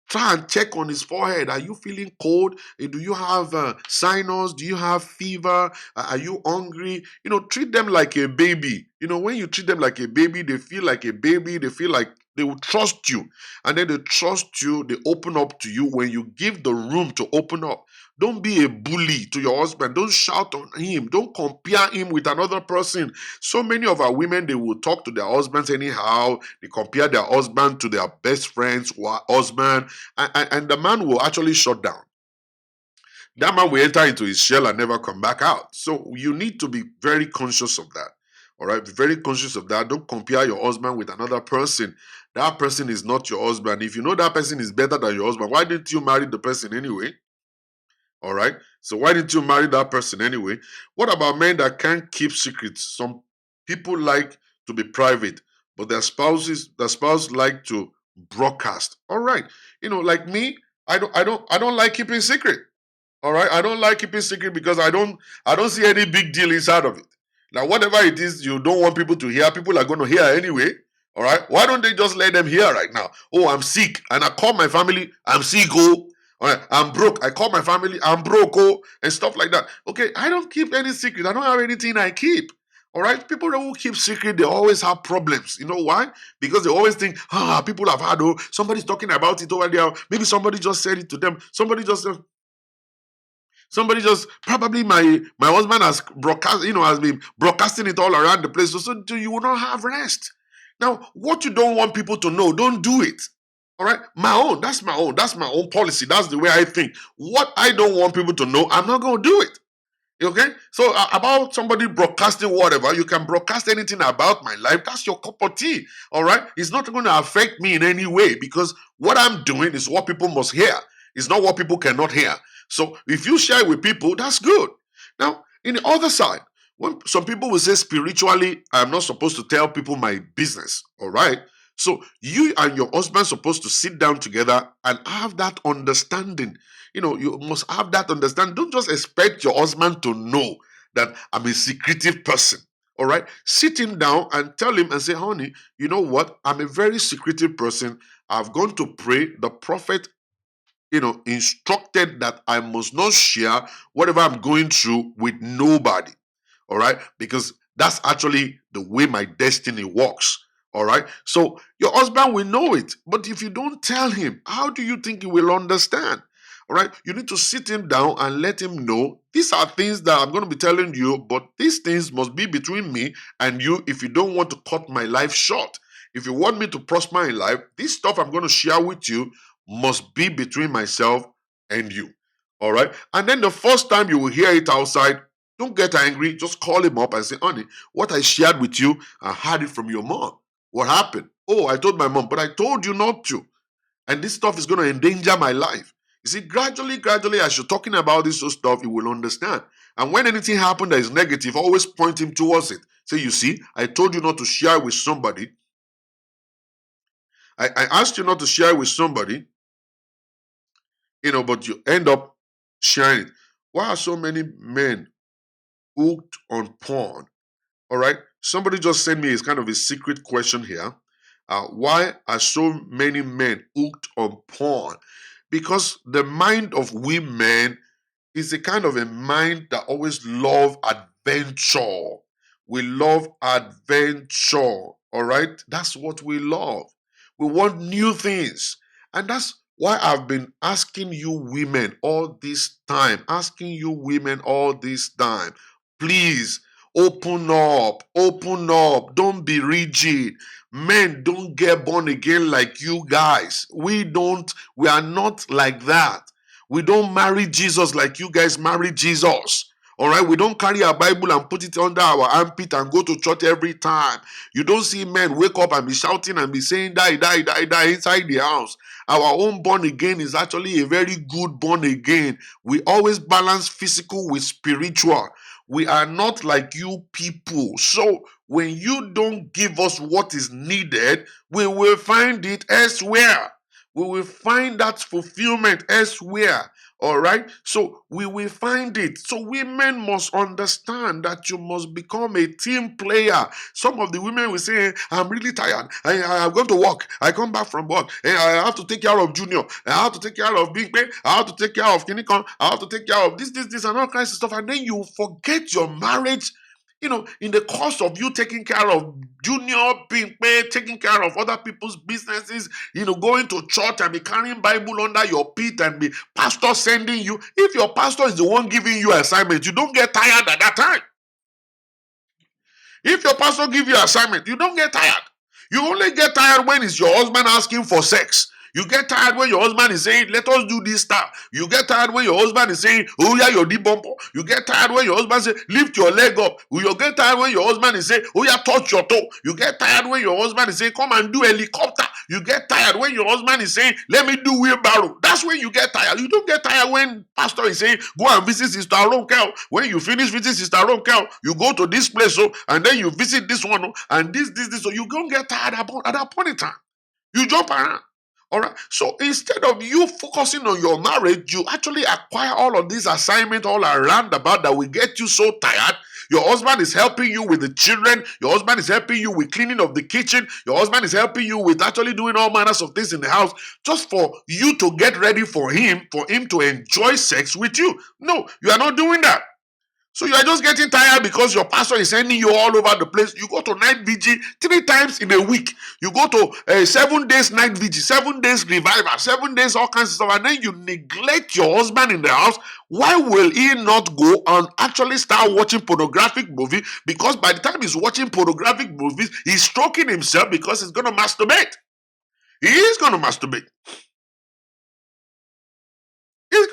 Try and check on his forehead. Are you feeling cold? Do you have sinus? Do you have fever? Are you hungry? Treat them like a baby. When you treat them like a baby, they feel like a baby. They feel like they will trust you. And then they trust you. They open up to you when you give the room to open up. Don't be a bully to your husband. Don't shout on him. Don't compare him with another person. So many of our women, they will talk to their husbands anyhow. They compare their husband to their best friend's husband. And the man will actually shut down. That man will enter into his shell and never come back out. So you need to be very conscious of that. All right, be very conscious of that. Don't compare your husband with another person. That person is not your husband. If you know that person is better than your husband, why didn't you marry the person anyway? All right. So why didn't you marry that person anyway? What about men that can't keep secrets? Some people like to be private, but their spouse like to broadcast. All right. Like me, I don't like keeping secret. All right. I don't like keeping secret because I don't see any big deal inside of it. Now, whatever it is you don't want people to hear, people are going to hear anyway. All right. Why don't they just let them hear right now? Oh, I'm sick. And I call my family, I'm sick. Oh, all right, I'm broke. I call my family, I'm broke, oh, and stuff like that. Okay, I don't keep any secret. I don't have anything I keep. All right, people that will keep secret, they always have problems. You know why? Because they always think, people have had, somebody's talking about it over there. Maybe somebody just said it to them. Somebody just probably my husband has broadcast, has been broadcasting it all around the place. So you will not have rest. Now, what you don't want people to know, don't do it. All right, that's my own policy. That's the way I think. What I don't want people to know, I'm not going to do it. Okay, so about somebody broadcasting whatever, you can broadcast anything about my life. That's your cup of tea. All right, it's not going to affect me in any way because what I'm doing is what people must hear. It's not what people cannot hear. So if you share with people, that's good. Now, in the other side, when some people will say spiritually, I'm not supposed to tell people my business. All right. So you and your husband supposed to sit down together and have that understanding. You must have that understanding. Don't just expect your husband to know that I'm a secretive person. All right. Sit him down and tell him and say, honey, you know what? I'm a very secretive person. I've gone to pray. The prophet instructed that I must not share whatever I'm going through with nobody. All right. Because that's actually the way my destiny works. All right. So your husband will know it. But if you don't tell him, how do you think he will understand? All right, you need to sit him down and let him know these are things that I'm going to be telling you, but these things must be between me and you if you don't want to cut my life short. If you want me to prosper in life, this stuff I'm going to share with you must be between myself and you. All right, and then the first time you will hear it outside, don't get angry. Just call him up and say, honey, what I shared with you, I heard it from your mom. What happened? Oh, I told my mom, but I told you not to. And this stuff is going to endanger my life. You see, gradually, as you're talking about this stuff, you will understand. And when anything happens that is negative, always point him towards it. Say, you see, I told you not to share with somebody. I asked you not to share with somebody, but you end up sharing it. Why are so many men hooked on porn? All right. Somebody just sent me it's kind of a secret question here. Why are so many men hooked on porn? Because the mind of women is a kind of a mind that always love adventure. We love adventure. All right. That's what we love. We want new things. And that's why I've been asking you women all this time, please open up, don't be rigid. Men don't get born again like you guys. We are not like that. We don't marry Jesus like you guys marry Jesus. All right, we don't carry our Bible and put it under our armpit and go to church every time. You don't see men wake up and be shouting and be saying, die, die, die, die inside the house. Our own born again is actually a very good born again. We always balance physical with spiritual. We are not like you people. So when you don't give us what is needed, we will find it elsewhere. We will find that fulfillment elsewhere. All right. So we will find it. So women must understand that you must become a team player. Some of the women will say, I'm really tired. I'm going to work. I come back from work. I have to take care of Junior. I have to take care of Big Ben. I have to take care of Kinikon. I have to take care of this, and all kinds of stuff. And then you forget your marriage. In the course of you taking care of Junior, being paid, taking care of other people's businesses, going to church and be carrying Bible under your feet and be pastor sending you. If your pastor is the one giving you assignment, you don't get tired at that time. If your pastor give you assignment, you don't get tired. You only get tired when it's your husband asking for sex. You get tired when your husband is saying, let us do this stuff. You get tired when your husband is saying, oh yeah, you're deep bumper. You get tired when your husband says, lift your leg up. You get tired when your husband is saying, oh yeah, touch your toe. You get tired when your husband is saying, come and do helicopter. You get tired when your husband is saying, let me do wheelbarrow. That's when you get tired. You don't get tired when pastor is saying, go and visit Sister Ronkel. When you finish visiting Sister Ronkel, you go to this place, and then you visit this one, and this. So you don't get tired at that point in time. You jump around. All right. So instead of you focusing on your marriage, you actually acquire all of these assignments all around about that will get you so tired. Your husband is helping you with the children. Your husband is helping you with cleaning of the kitchen. Your husband is helping you with actually doing all manners of things in the house just for you to get ready for him to enjoy sex with you. No, you are not doing that. So you are just getting tired because your pastor is sending you all over the place. You go to night vigil 3 times in a week. You go to 7 days night vigil, 7 days revival, 7 days all kinds of stuff, and then you neglect your husband in the house. Why will he not go and actually start watching pornographic movies? Because by the time he's watching pornographic movies, he's stroking himself because he's going to masturbate. He is going to masturbate. He's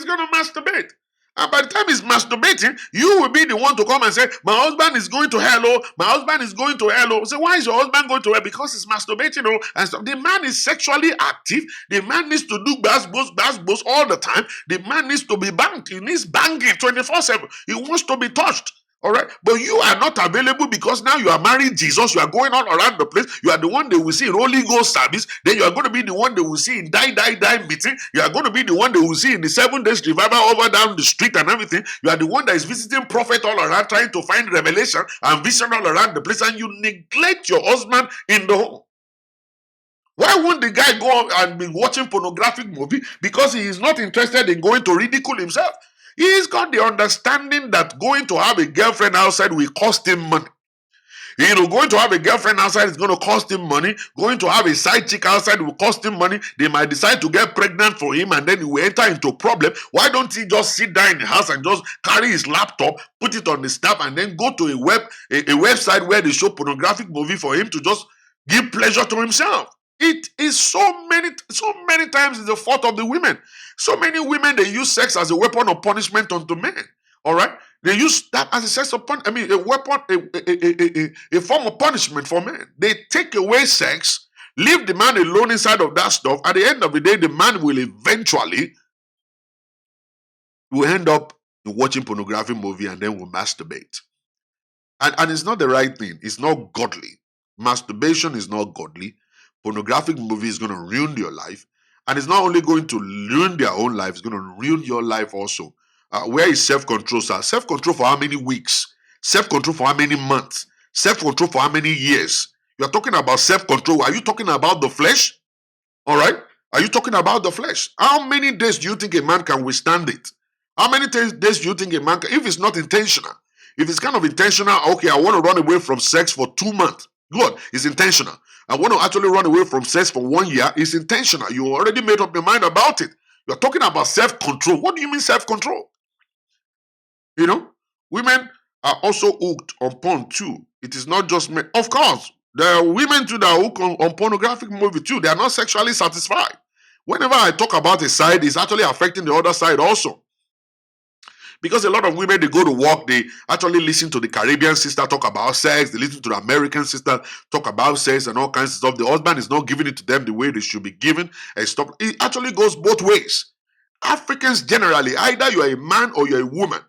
gonna masturbate. And by the time he's masturbating, you will be the one to come and say, my husband is going to hell, my husband is going to hell. Say, why is your husband going to hell? Because he's masturbating, and so the man is sexually active. The man needs to do bass all the time. The man needs to be banged. He needs banging 24/7. He wants to be touched. All right, but you are not available because now you are marrying Jesus. You are going all around the place. You are the one they will see in Holy Ghost service. Then you are going to be the one they will see in die meeting. You are going to be the one they will see in the 7 days revival over down the street and everything. You are the one that is visiting prophet all around, trying to find revelation and vision all around the place, and you neglect your husband in the home. Why won't the guy go and be watching pornographic movie? Because he is not interested in going to ridicule himself. He's got the understanding that going to have a girlfriend outside will cost him money. Going to have a girlfriend outside is going to cost him money. Going to have a side chick outside will cost him money. They might decide to get pregnant for him, and then he will enter into a problem. Why don't he just sit down in the house and just carry his laptop, put it on the snap, and then go to a website where they show pornographic movie for him to just give pleasure to himself? It is so many times it's the fault of the women. So many women, they use sex as a weapon of punishment unto men. All right, they use that as a sex of a weapon, a form of punishment for men. They take away sex, leave the man alone inside of that stuff. At the end of the day, the man will eventually end up watching pornography movie and then will masturbate. And it's not the right thing. It's not godly. Masturbation is not godly. Pornographic movie is going to ruin your life. And it's not only going to ruin their own life, it's going to ruin your life also. Where is self-control, sir? Self-control for how many weeks? Self-control for how many months? Self-control for how many years? You're talking about self-control. Are you talking about the flesh? All right? Are you talking about the flesh? How many days do you think a man can withstand it? How many days do you think a man can, if it's not intentional? If it's kind of intentional, okay, I want to run away from sex for 2 months. Good, it's intentional. I want to actually run away from sex for 1 year. It's intentional. You already made up your mind about it. You're talking about self-control. What do you mean self-control? Women are also hooked on porn too. It is not just men. Of course, there are women too that are hooked on pornographic movie too. They are not sexually satisfied. Whenever I talk about a side, it's actually affecting the other side also. Because a lot of women, they go to work, they actually listen to the Caribbean sister talk about sex, they listen to the American sister talk about sex and all kinds of stuff. The husband is not giving it to them the way they should be given and stuff. It actually goes both ways. Africans generally, either you are a man or you're a woman.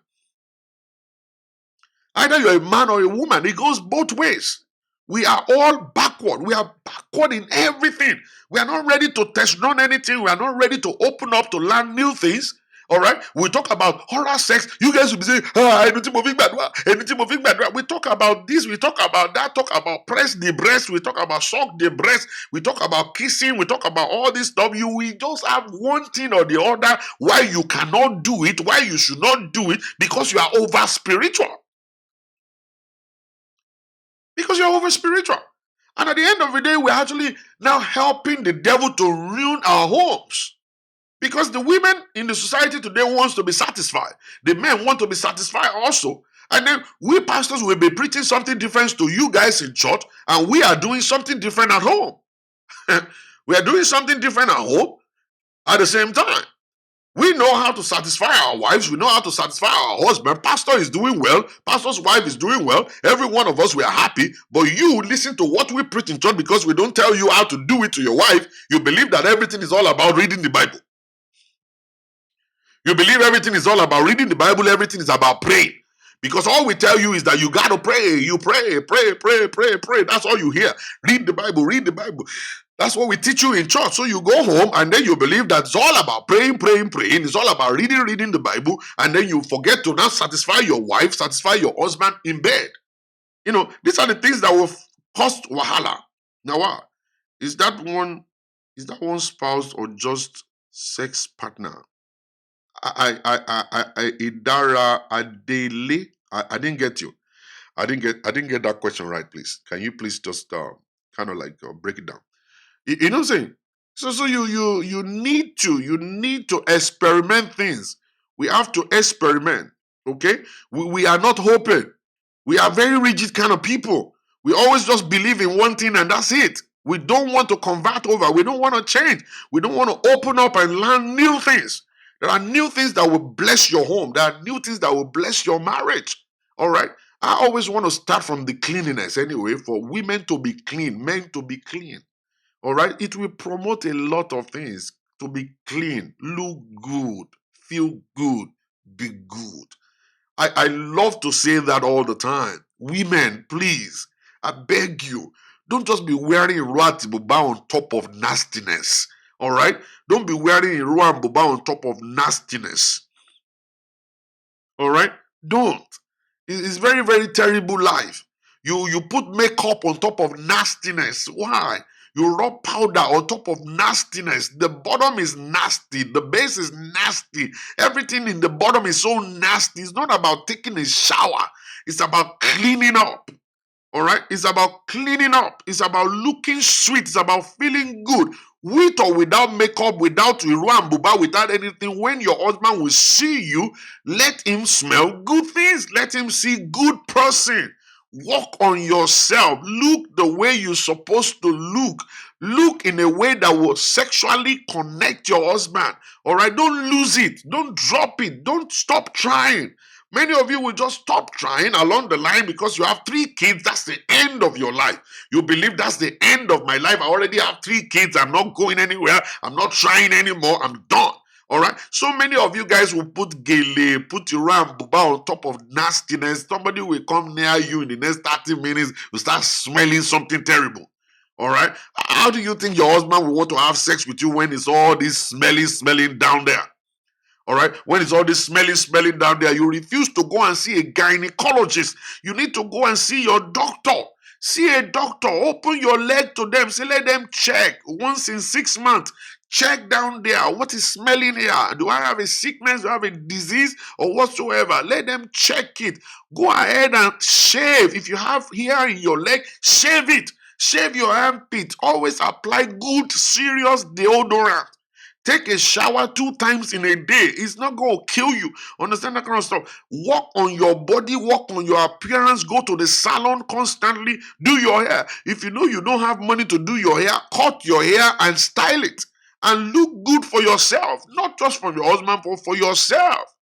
Either you're a man or a woman. It goes both ways. We are all backward. We are backward in everything. We are not ready to test run anything. We are not ready to open up to learn new things. All right, we talk about oral sex. You guys will be saying, anything moving bad. We talk about this, we talk about that, talk about press the breast, we talk about suck the breast, we talk about kissing, we talk about all this stuff. We just have one thing or the other why you cannot do it, why you should not do it, because you are over spiritual. Because you're over spiritual. And at the end of the day, we're actually now helping the devil to ruin our homes. Because the women in the society today wants to be satisfied. The men want to be satisfied also. And then we pastors will be preaching something different to you guys in church, and we are doing something different at home. We are doing something different at home at the same time. We know how to satisfy our wives. We know how to satisfy our husband. Pastor is doing well. Pastor's wife is doing well. Every one of us, we are happy. But you listen to what we preach in church because we don't tell you how to do it to your wife. You believe that everything is all about reading the Bible. You believe everything is all about reading the Bible, everything is about praying. Because all we tell you is that you got to pray. You pray. That's all you hear. Read the Bible. That's what we teach you in church. So you go home and then you believe that it's all about praying. It's all about reading the Bible. And then you forget to now satisfy your wife, satisfy your husband in bed. These are the things that will cost wahala. Now, is that one spouse or just sex partner? Idara Adele. I didn't get you. I didn't get that question right, please. Can you please just kind of like break it down? You know what I'm saying? So you need to experiment things. We have to experiment. Okay? We are not hoping. We are very rigid kind of people. We always just believe in one thing and that's it. We don't want to convert over. We don't want to change. We don't want to open up and learn new things. There are new things that will bless your home. There are new things that will bless your marriage. All right? I always want to start from the cleanliness anyway, for women to be clean, men to be clean. All right? It will promote a lot of things. To be clean, look good, feel good, be good. I love to say that all the time. Women, please, I beg you, don't just be wearing Ruatibuba on top of nastiness. All right? Don't be wearing Iru and Buba on top of nastiness. All right? Don't. It's very, very terrible life. You put makeup on top of nastiness. Why? You rub powder on top of nastiness. The bottom is nasty. The base is nasty. Everything in the bottom is so nasty. It's not about taking a shower. It's about cleaning up. All right, it's about cleaning up, it's about looking sweet, it's about feeling good, with or without makeup, without iru and buba, without anything. When your husband will see you, let him smell good things, let him see good person. Work on yourself, look the way you're supposed to look in a way that will sexually connect your husband. All right, don't lose it, don't drop it, don't stop trying. Many of you will just stop trying along the line because you have 3 kids. That's the end of your life. You believe that's the end of my life. I already have 3 kids. I'm not going anywhere. I'm not trying anymore. I'm done. All right. So many of you guys will put gele, put Iran buba on top of nastiness. Somebody will come near you in the next 30 minutes, will start smelling something terrible. All right. How do you think your husband will want to have sex with you when it's all this smelling down there? All right. When it's all this smelling down there, you refuse to go and see a gynecologist. You need to go and see your doctor. See a doctor. Open your leg to them. Say, let them check once in 6 months. Check down there. What is smelling here? Do I have a sickness? Do I have a disease or whatsoever? Let them check it. Go ahead and shave. If you have hair in your leg, shave it. Shave your armpit. Always apply good, serious deodorant. Take a shower 2 times in a day. It's not going to kill you. Understand that kind of stuff. Work on your body, work on your appearance. Go to the salon constantly. Do your hair. If you know you don't have money to do your hair, cut your hair and style it. And look good for yourself. Not just for your husband, but for yourself.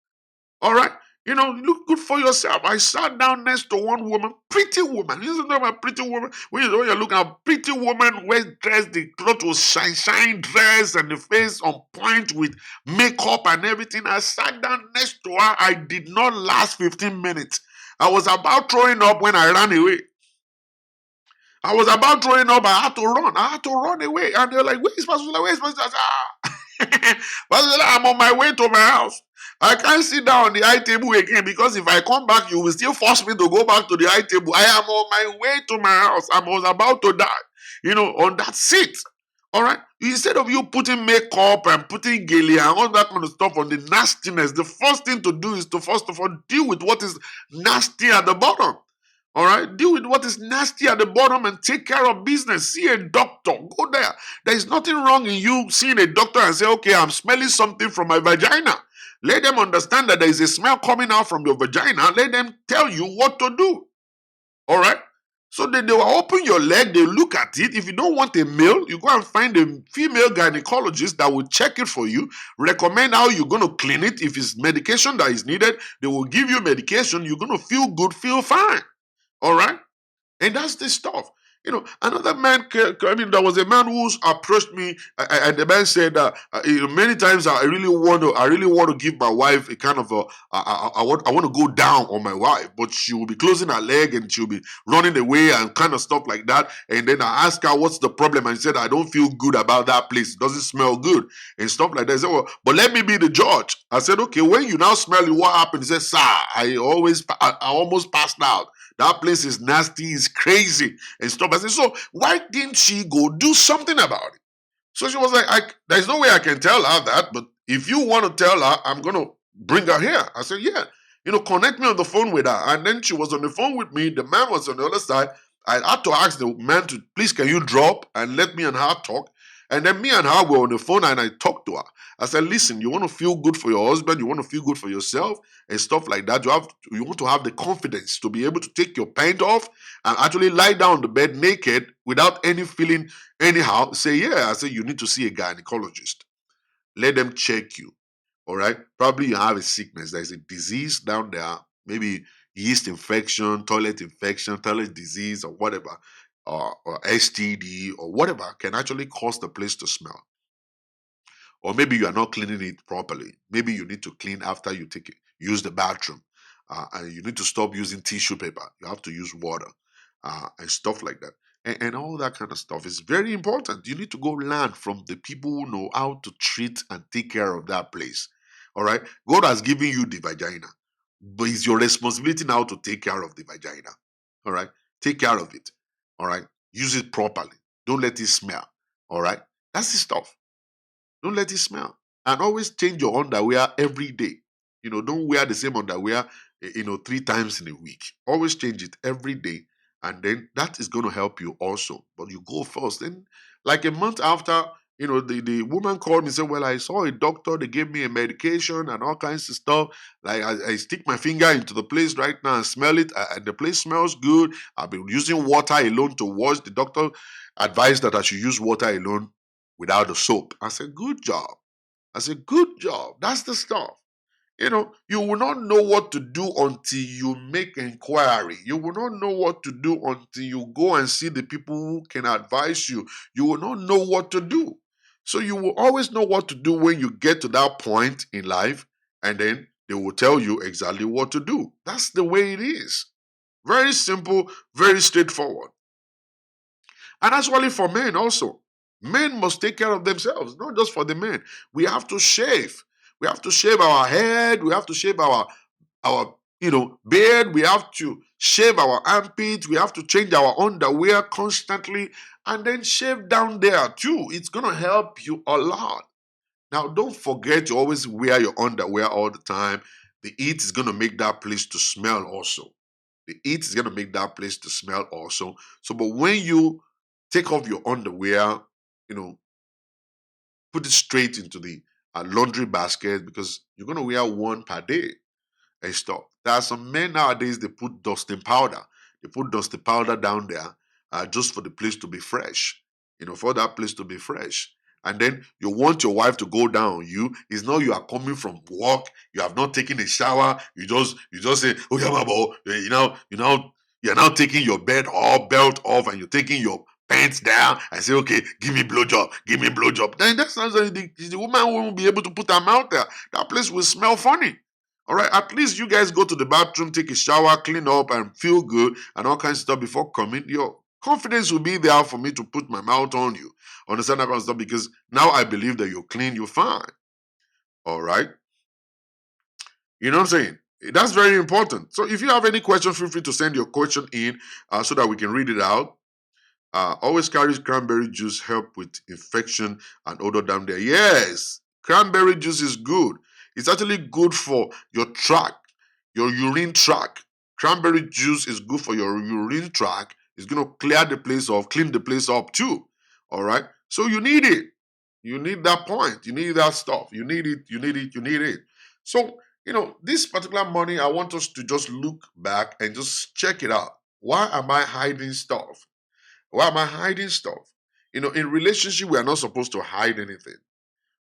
All right? Look good for yourself. I sat down next to one woman, pretty woman. You know about pretty woman? When you're looking at pretty woman, well dressed, the clothes was shine dress, and the face on point with makeup and everything. I sat down next to her. I did not last 15 minutes. I was about throwing up when I ran away. I was about throwing up. I had to run. I had to run away. And they're like, where's Pastor? Where's Pastor? Pastor, I'm on my way to my house. I can't sit down on the high table again because if I come back, you will still force me to go back to the high table. I am on my way to my house. I was about to die, on that seat. All right. Instead of you putting makeup and putting gele and all that kind of stuff on the nastiness, the first thing to do is to first of all deal with what is nasty at the bottom. All right, deal with what is nasty at the bottom and take care of business. See a doctor, go there. There is nothing wrong in you seeing a doctor and say, okay, I'm smelling something from my vagina. Let them understand that there is a smell coming out from your vagina. Let them tell you what to do. All right, so they will open your leg, they look at it. If you don't want a male, you go and find a female gynecologist that will check it for you, recommend how you're going to clean it. If it's medication that is needed, they will give you medication. You're going to feel good, feel fine. All right? And that's the stuff. Another man, there was a man who approached me, and the man said, many times I really want to give my wife a kind of I want to go down on my wife, but she will be closing her leg and she'll be running away and kind of stuff like that. And then I asked her, what's the problem? And she said, I don't feel good about that place. It doesn't smell good and stuff like that. I said, well, but let me be the judge. I said, okay, when you now smell it, what happened? He said, sir, I almost passed out. That place is nasty, it's crazy, and stuff. I said, so why didn't she go do something about it? So she was like, there's no way I can tell her that, but if you want to tell her, I'm going to bring her here. I said, yeah, connect me on the phone with her. And then she was on the phone with me. The man was on the other side. I had to ask the man to, please, can you drop and let me and her talk? And then me and her were on the phone and I talked to her. I said, listen, you want to feel good for your husband, you want to feel good for yourself and stuff like that. You want to have the confidence to be able to take your pant off and actually lie down on the bed naked without any feeling anyhow. Say, yeah. I said, you need to see a gynecologist. Let them check you. All right. Probably you have a sickness. There's a disease down there. Maybe yeast infection, toilet disease, or whatever, or STD, or whatever can actually cause the place to smell. Or maybe you are not cleaning it properly. Maybe you need to clean after you use the bathroom. And you need to stop using tissue paper. You have to use water and stuff like that. And all that kind of stuff is very important. You need to go learn from the people who know how to treat and take care of that place. All right. God has given you the vagina, but it's your responsibility now to take care of the vagina. All right. Take care of it. All right. Use it properly. Don't let it smell. All right. That's the stuff. Don't let it smell. And always change your underwear every day. Don't wear the same underwear, 3 times in a week. Always change it every day and then that is going to help you also. But you go first. Then, like a month after, the woman called me and said, well, I saw a doctor, they gave me a medication and all kinds of stuff. Like I stick my finger into the place right now and smell it, and the place smells good. I've been using water alone to wash. The doctor advised that I should use water alone without the soap. I said, good job. I said, good job. That's the stuff. You will not know what to do until you make inquiry. You will not know what to do until you go and see the people who can advise you. You will not know what to do. So you will always know what to do when you get to that point in life, and then they will tell you exactly what to do. That's the way it is. Very simple, very straightforward. And actually for men also. Men must take care of themselves, not just for the men. We have to shave. We have to shave our head. We have to shave our beard. We have to shave our armpits. We have to change our underwear constantly, and then shave down there too. It's gonna help you a lot. Now, don't forget to always wear your underwear all the time. The heat is gonna make that place to smell also. The heat is gonna make that place to smell also. So, but when you take off your underwear, you know, put it straight into the laundry basket, because you're gonna wear one per day and stuff. There are some men nowadays, they put dusting powder. They put dusting powder down there just for the place to be fresh, for that place to be fresh. And then you want your wife to go down on you. It's not you are coming from work, you have not taken a shower, you just say, oh yeah, my boy, you're now taking your belt off, and you're taking your pants down and say, okay, give me blowjob, give me blowjob. Then that's not the woman won't be able to put her mouth there. That place will smell funny. All right, at least you guys go to the bathroom, take a shower, clean up, and feel good, and all kinds of stuff before coming. Your confidence will be there for me to put my mouth on you. Understand that kind of stuff? Because now I believe that you're clean, you're fine. All right. You know what I'm saying? That's very important. So if you have any question, feel free to send your question in so that we can read it out. Always carries cranberry juice, help with infection and odor down there. Yes, cranberry juice is good. It's actually good for your tract, your urine tract. Cranberry juice is good for your urine tract. It's going to clear the place off, clean the place up too. All right. So you need it. You need that point. You need that stuff. You need it. You need it. You need it. So, this particular morning, I want us to just look back and just check it out. Why am I hiding stuff? Why am I hiding stuff? In relationship, we are not supposed to hide anything.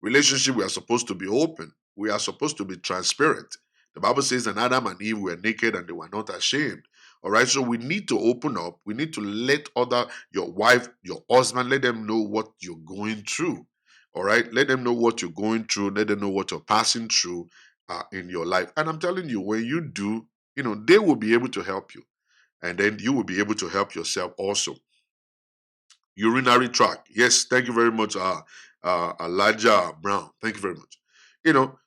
Relationship, we are supposed to be open. We are supposed to be transparent. The Bible says that Adam and Eve were naked and they were not ashamed. All right, so we need to open up. We need to let your wife, your husband, let them know what you're going through. All right, let them know what you're going through. Let them know what you're passing through in your life. And I'm telling you, when you do, they will be able to help you. And then you will be able to help yourself also. Urinary tract. Yes, thank you very much, Elijah Brown. Thank you very much.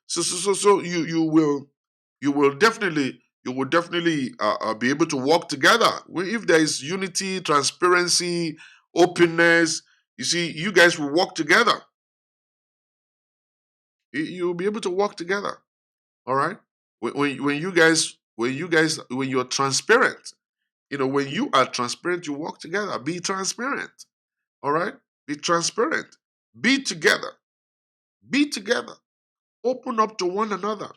So you will definitely be able to work together. If there is unity, transparency, openness, you see, you guys will work together. You'll be able to work together. All right. When you're transparent, when you are transparent, you work together. Be transparent. All right? Be transparent. Be together. Be together. Open up to one another.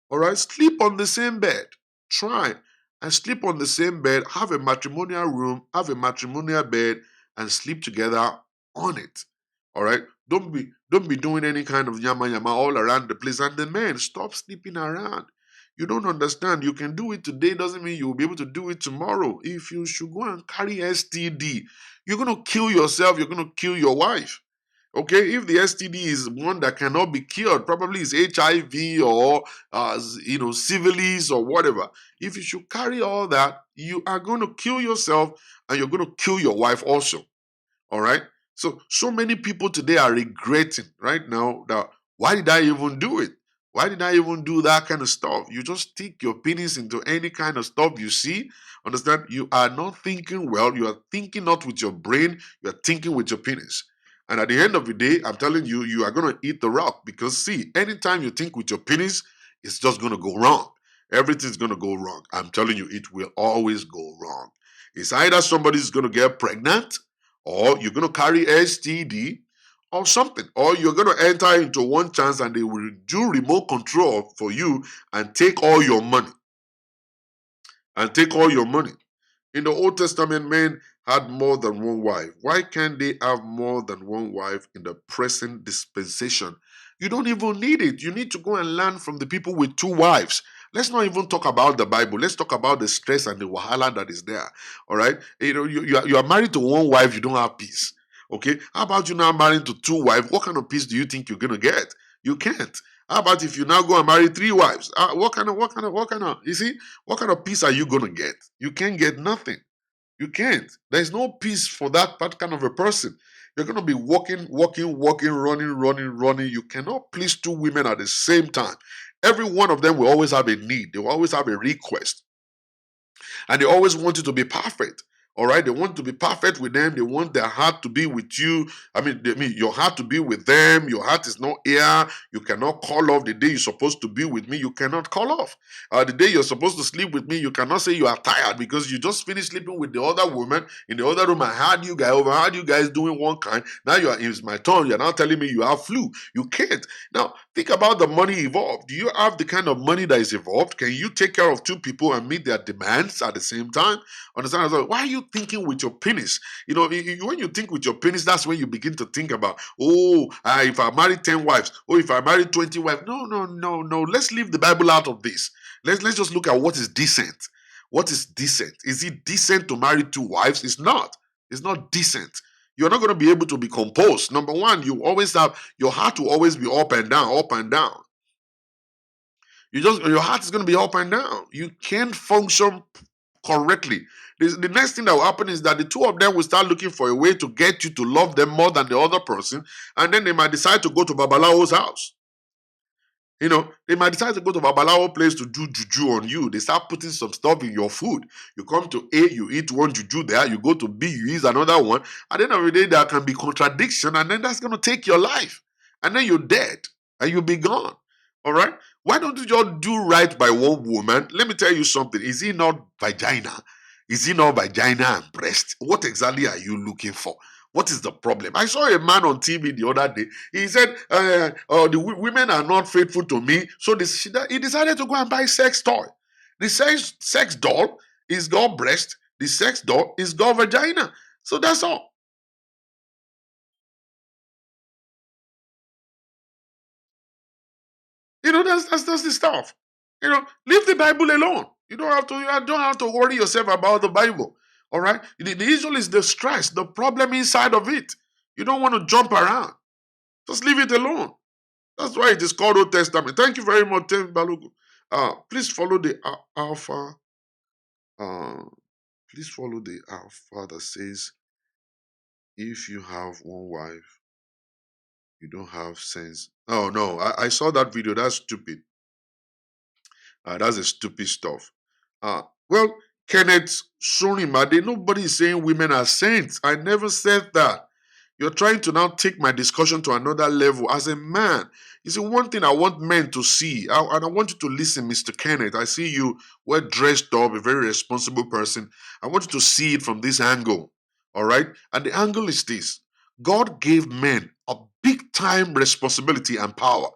All right? Sleep on the same bed. Try and sleep on the same bed. Have a matrimonial room. Have a matrimonial bed and sleep together on it. All right? Don't be doing any kind of yama yama all around the place. And the men, stop sleeping around. You don't understand. You can do it today doesn't mean you'll be able to do it tomorrow. If you should go and carry STD, you're going to kill yourself. You're going to kill your wife. Okay, if the STD is one that cannot be cured, probably it's HIV or syphilis or whatever. If you should carry all that, you are going to kill yourself and you're going to kill your wife also. All right. So many people today are regretting right now that why did I even do it? Why did I even do that kind of stuff? You just stick your penis into any kind of stuff you see. Understand? You are not thinking well. You are thinking not with your brain. You are thinking with your penis. And at the end of the day, I'm telling you, you are going to eat the rock because see, anytime you think with your penis, it's just going to go wrong. Everything's going to go wrong. I'm telling you, it will always go wrong. It's either somebody's going to get pregnant, or you're going to carry STD, or something, or you're going to enter into one chance and they will do remote control for you and take all your money. In the Old Testament, men had more than one wife. Why can't they have more than one wife in the present dispensation? You don't even need it. You need to go and learn from the people with two wives. Let's not even talk about the Bible. Let's talk about the stress and the wahala that is there. All right. You are married to one wife, you don't have peace. Okay. How about you now marrying to two wives? What kind of peace do you think you're gonna get? You can't. How about if you now go and marry three wives? What kind of, you see, what kind of peace are you gonna get? You can't get nothing. You can't. There's no peace for that kind of a person. You're going to be walking, running. You cannot please two women at the same time. Every one of them will always have a need. They will always have a request. And they always want you to be perfect. All right, they want to be perfect with them. They want their heart to be with you. I mean, your heart to be with them. Your heart is not here. You cannot call off the day you're supposed to be with me. You cannot call off. The day you're supposed to sleep with me, you cannot say you are tired because you just finished sleeping with the other woman in the other room. I heard you guys doing one kind. Now it's my turn. You're now telling me you have flu. You can't. Now think about the money involved. Do you have the kind of money that is involved? Can you take care of two people and meet their demands at the same time? Understand? Why are you thinking with your penis? When you think with your penis, that's when you begin to think about, if I marry 10 wives, or if I marry 20 wives. No. Let's leave the Bible out of this. Let's just look at what is decent. What is decent? Is it decent to marry two wives? It's not. It's not decent. You're not going to be able to be composed. Number one, your heart will always be up and down, up and down. Your heart is going to be up and down. You can't function correctly. The next thing that will happen is that the two of them will start looking for a way to get you to love them more than the other person, and then they might decide to go to Babalawo's house. They might decide to go to Babalawo place to do juju on you. They start putting some stuff in your food. You come to A, you eat one juju there. You go to B, you eat another one. At the end of the day, there can be contradiction, and then that's going to take your life. And then you're dead, and you'll be gone. All right? Why don't you just do right by one woman? Let me tell you something. Is it not vagina? Is it not vagina and breast? What exactly are you looking for? What is the problem? I saw a man on TV the other day. He said, the women are not faithful to me. So he decided to go and buy sex toy. The sex doll is got breast. The sex doll is got vagina. So that's all. That's the stuff. Leave the Bible alone. You don't have to worry yourself about the Bible. All right? The issue is the stress, the problem inside of it. You don't want to jump around. Just leave it alone. That's why it is called Old Testament. Thank you very much, Tim Balogu. Please follow the alpha. Please follow the alpha that says, if you have one wife, you don't have sense. Oh no, I saw that video. That's stupid. That's a stupid stuff. Well, Kenneth Shorimade, nobody is saying women are saints. I never said that. You're trying to now take my discussion to another level. As a man, you see, one thing I want men to see, and I want you to listen, Mr. Kenneth. I see you well dressed up, a very responsible person. I want you to see it from this angle. All right? And the angle is this: God gave men a big time responsibility and power.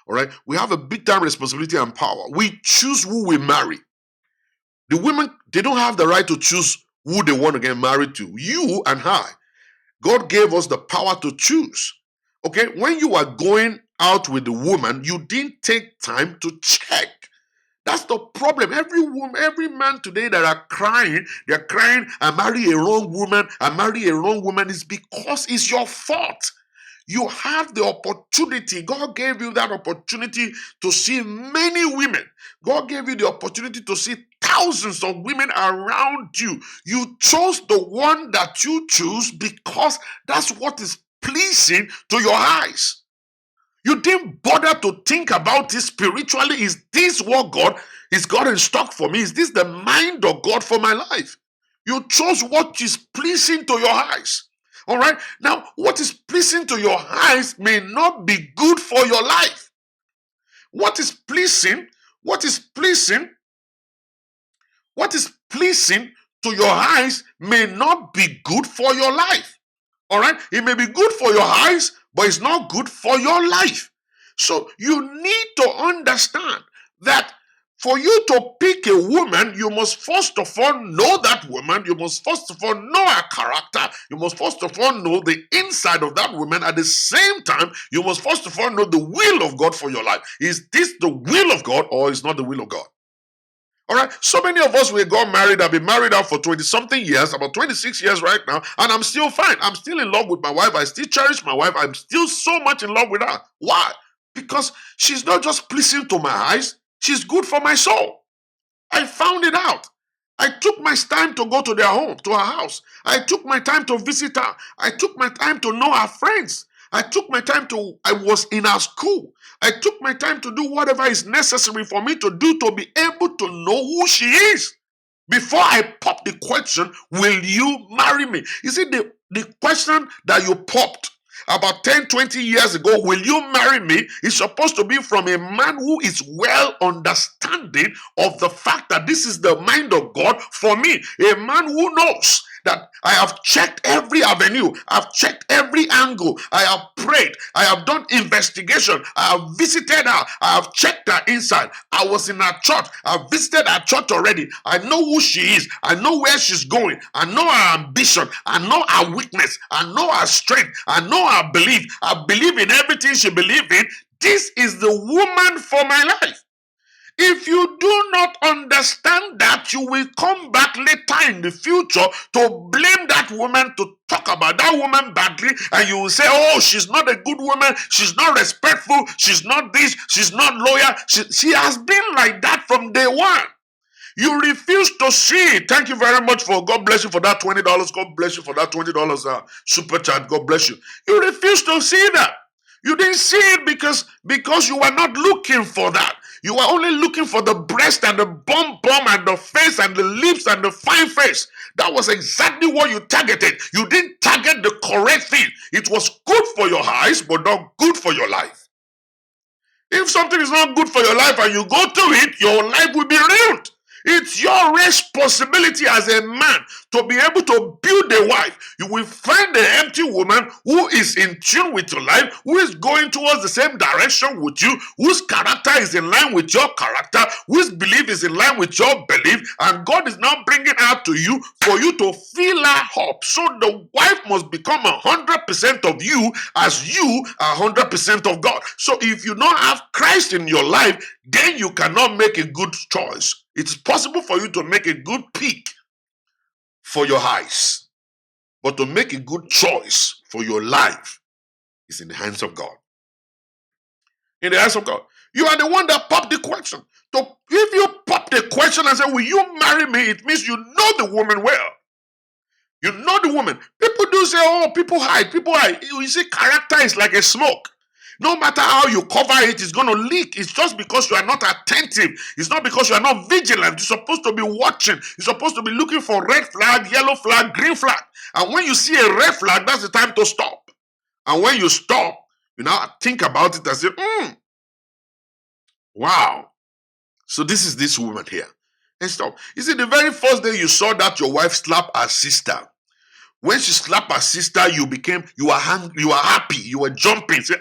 All right? We have a big time responsibility and power. We choose who we marry. The women, they don't have the right to choose who they want to get married to. You and I. God gave us the power to choose. Okay, when you are going out with the woman, you didn't take time to check. That's the problem. Every woman, every man today that are crying, they're crying, I marry a wrong woman, I marry a wrong woman, is because it's your fault. You have the opportunity. God gave you that opportunity to see many women. God gave you the opportunity to see thousands of women around you. You chose the one that you choose because that's what is pleasing to your eyes. You didn't bother to think about it spiritually. Is this what God is God in stock for me? Is this the mind of God for my life? You chose what is pleasing to your eyes. All right. Now, what is pleasing to your eyes may not be good for your life. What is pleasing to to your eyes may not be good for your life. All right? It may be good for your eyes, but it's not good for your life. So you need to understand that for you to pick a woman, you must first of all know that woman. You must first of all know her character. You must first of all know the inside of that woman. At the same time, you must first of all know the will of God for your life. Is this the will of God or is not the will of God? All right. So many of us, we got married. I've been married out for 20 something years, about 26 years right now, and I'm still fine. I'm still in love with my wife. I still cherish my wife. I'm still so much in love with her. Why? Because she's not just pleasing to my eyes, she's good for my soul. I found it out. I took my time to go to their home, to her house. I took my time to visit her. I took my time to know her friends. I was in her school. I took my time to do whatever is necessary for me to do to be able to know who she is. Before I pop the question, will you marry me? You see, the question that you popped about 10, 20 years ago, will you marry me, is supposed to be from a man who is well understanding of the fact that this is the mind of God for me. A man who knows that I have checked every avenue, I've checked every angle, I have prayed, I have done investigation, I have visited her, I have checked her inside. I was in her church, I've visited her church already. I know who she is, I know where she's going, I know her ambition, I know her weakness, I know her strength, I know her belief. I believe in everything she believes in. This is the woman for my life. If you do not understand that, you will come back later in the future to blame that woman, to talk about that woman badly, and you will say, oh, she's not a good woman, she's not respectful, she's not this, she's not loyal. She has been like that from day one. You refuse to see it. Thank you very much for, God bless you for that $20. God bless you for that $20 super chat. God bless you. You refuse to see that. You didn't see it because you were not looking for that. You were only looking for the breast and the bum and the face and the lips and the fine face. That was exactly what you targeted. You didn't target the correct thing. It was good for your eyes, but not good for your life. If something is not good for your life and you go to it, your life will be ruined. It's your responsibility as a man to be able to build a wife. You will find an empty woman who is in tune with your life, who is going towards the same direction with you, whose character is in line with your character, whose belief is in line with your belief, and God is now bringing her to you for you to fill her up. So the wife must become 100% of you as you are 100% of God. So if you don't have Christ in your life, then you cannot make a good choice. It's possible for you to make a good pick for your eyes, but to make a good choice for your life is in the hands of God. In the hands of God. You are the one that popped the question. So if you pop the question and say, will you marry me? It means you know the woman well. You know the woman. People do say, oh, people hide. You see, character is like a smoke. No matter how you cover it, it's going to leak. It's just because you are not attentive. It's not because you are not vigilant. You're supposed to be watching. You're supposed to be looking for red flag, yellow flag, green flag. And when you see a red flag, that's the time to stop. And when you stop, you now think about it and say, wow. So this is this woman here. And stop. You see, the very first day you saw that your wife slapped her sister, when she slapped her sister, you are happy, you were jumping. Say,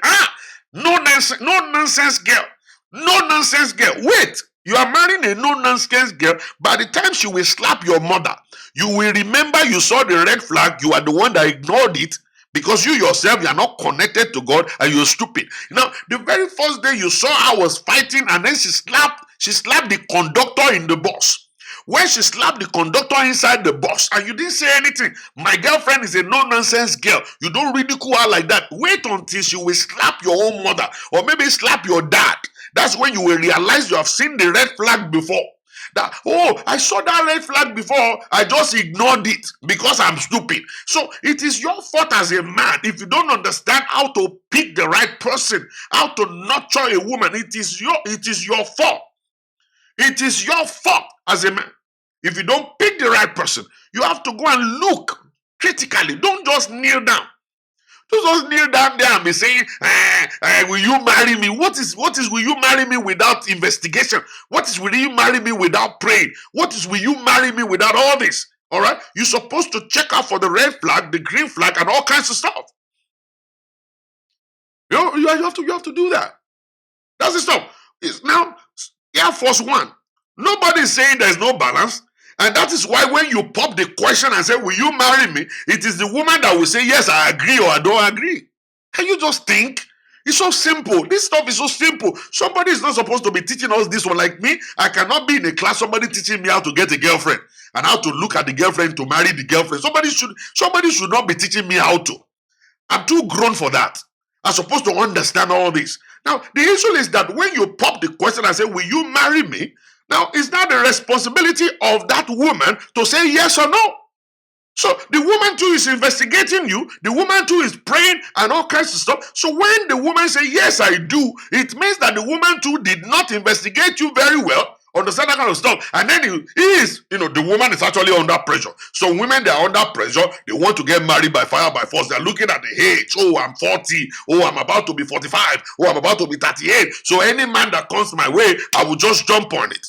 no nonsense girl. No nonsense girl. Wait, you are marrying a no nonsense girl. By the time she will slap your mother, you will remember you saw the red flag. You are the one that ignored it because you yourself, you are not connected to God and you're stupid. Now, the very first day you saw her was fighting, and then she slapped the conductor in the bus. When she slapped the conductor inside the bus and you didn't say anything, my girlfriend is a no-nonsense girl. You don't ridicule her like that. Wait until she will slap your own mother or maybe slap your dad. That's when you will realize you have seen the red flag before. That, oh, I saw that red flag before. I just ignored it because I'm stupid. So it is your fault as a man if you don't understand how to pick the right person, how to nurture a woman. It is your fault. It is your fault as a man. If you don't pick the right person, you have to go and look critically. Don't just kneel down. Don't just kneel down there and be saying, will you marry me? What is will you marry me without investigation? What is will you marry me without praying? What is will you marry me without all this? All right, you're supposed to check out for the red flag, the green flag, and all kinds of stuff. You have to do that. That's the stuff. It's now Air Force One. Nobody is saying there's no balance. And that is why when you pop the question and say, will you marry me? It is the woman that will say, yes, I agree or I don't agree. Can you just think? It's so simple. This stuff is so simple. Somebody is not supposed to be teaching us this one. Like me, I cannot be in a class, somebody teaching me how to get a girlfriend and how to look at the girlfriend to marry the girlfriend. Somebody should not be teaching me how to. I'm too grown for that. I'm supposed to understand all this. Now, the issue is that when you pop the question and say, will you marry me? Now, it's not the responsibility of that woman to say yes or no. So the woman too is investigating you. The woman too is praying and all kinds of stuff. So when the woman say, yes, I do, it means that the woman too did not investigate you very well. Understand that kind of stuff. And then he is, the woman is actually under pressure. So women, they are under pressure. They want to get married by fire, by force. They're looking at the age. Oh, I'm 40. Oh, I'm about to be 45. Oh, I'm about to be 38. So any man that comes my way, I will just jump on it.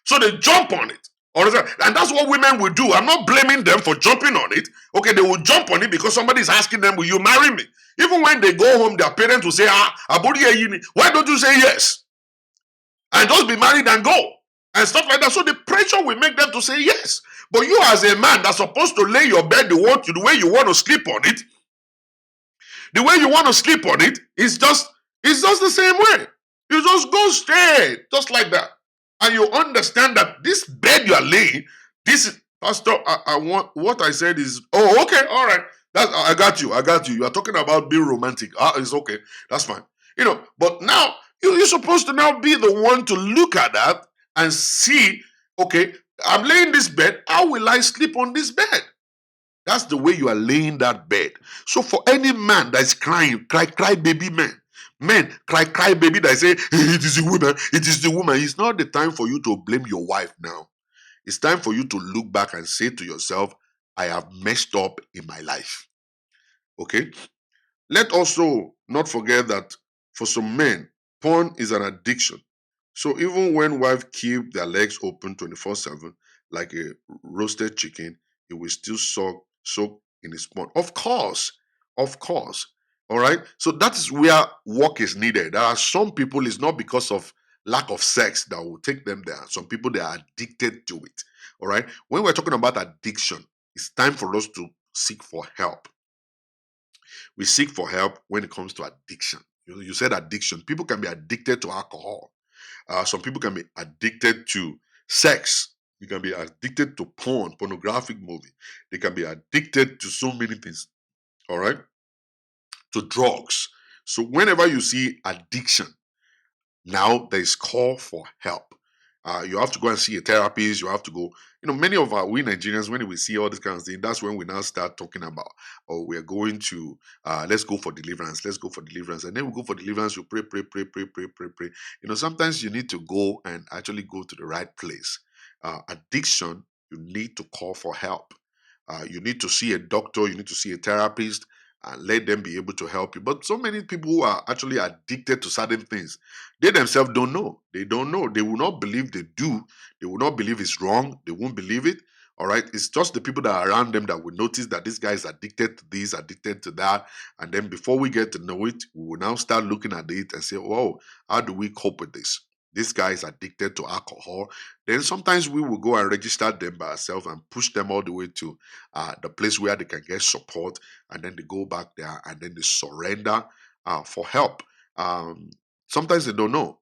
So they jump on it. And that's what women will do. I'm not blaming them for jumping on it. Okay, they will jump on it because somebody is asking them, will you marry me? Even when they go home, their parents will say, why don't you say yes? And just be married and go. And stuff like that. So the pressure will make them to say yes. But you as a man that's supposed to lay your bed the way you want to sleep on it, the way you want to sleep on it is just the same way. You just go straight, just like that. And you understand that this bed you are laying, this is, Pastor, I want, what I said is, oh, okay, all right. I got you. You are talking about being romantic. It's okay. That's fine. But now, you're supposed to now be the one to look at that and see, okay, I'm laying this bed. How will I sleep on this bed? That's the way you are laying that bed. So for any man that is crying, cry baby men, cry baby that say, it is the woman. It's not the time for you to blame your wife now. It's time for you to look back and say to yourself, I have messed up in my life. Okay? Let also not forget that for some men, porn is an addiction. So even when wives keep their legs open 24/7 like a roasted chicken, it will still soak in his porn. Of course. All right. So that is where work is needed. There are some people, it's not because of lack of sex that will take them there. Some people, they are addicted to it. All right. When we're talking about addiction, it's time for us to seek for help. We seek for help when it comes to addiction. You said addiction. People can be addicted to alcohol. Some people can be addicted to sex. You can be addicted to pornographic movie. They can be addicted to so many things. All right, to drugs. So whenever you see addiction, now there is call for help. You have to go and see a therapist. You have to go. Many of we Nigerians, when we see all this kind of thing, that's when we now start talking about, oh, we're going to, let's go for deliverance. Let's go for deliverance. And then we go for deliverance. You pray, pray, pray, pray, pray, pray, pray. Sometimes you need to go and actually go to the right place. Addiction, you need to call for help. You need to see a doctor. You need to see a therapist and let them be able to help you. But so many people who are actually addicted to certain things, they themselves don't know. They don't know. They will not believe they do. They will not believe it's wrong. They won't believe it. All right. It's just the people that are around them that will notice that this guy is addicted to this, addicted to that. And then before we get to know it, we will now start looking at it and say, whoa, how do we cope with this? This guy is addicted to alcohol. Then sometimes we will go and register them by ourselves and push them all the way to the place where they can get support, and then they go back there and then they surrender for help. Sometimes they don't know.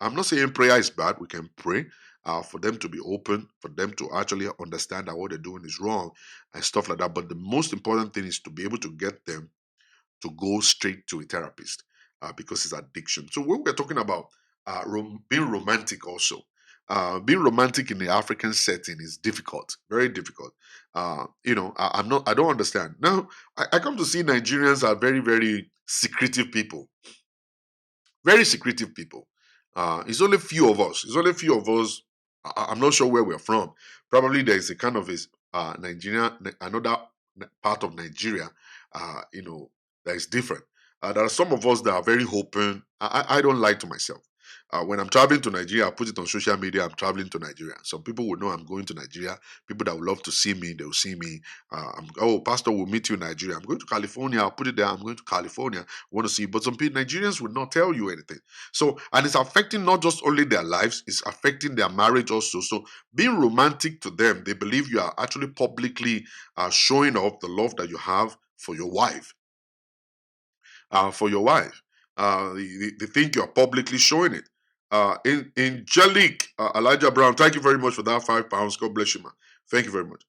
I'm not saying prayer is bad. We can pray for them to be open, for them to actually understand that what they're doing is wrong and stuff like that. But the most important thing is to be able to get them to go straight to a therapist because it's addiction. So when we're talking about being romantic also, being romantic in the African setting is difficult, very difficult. I don't understand. Now, I come to see Nigerians are very, very secretive people, very secretive people. It's only few of us. It's only few of us. I'm not sure where we're from. Probably there is a kind of Nigeria, another part of Nigeria, that is different. There are some of us that are very open. I don't lie to myself. When I'm traveling to Nigeria, I put it on social media. I'm traveling to Nigeria. Some people will know I'm going to Nigeria. People that would love to see me, they'll see me. Pastor, will meet you in Nigeria. I'm going to California. I'll put it there. I'm going to California. Want to see? But some people, Nigerians will not tell you anything. So, and it's affecting not just only their lives, it's affecting their marriage also. So, being romantic to them, they believe you are actually publicly showing off the love that you have for your wife. For your wife. They think you're publicly showing it. In Angelique, Elijah Brown, thank you very much for that £5. God bless you, man. Thank you very much.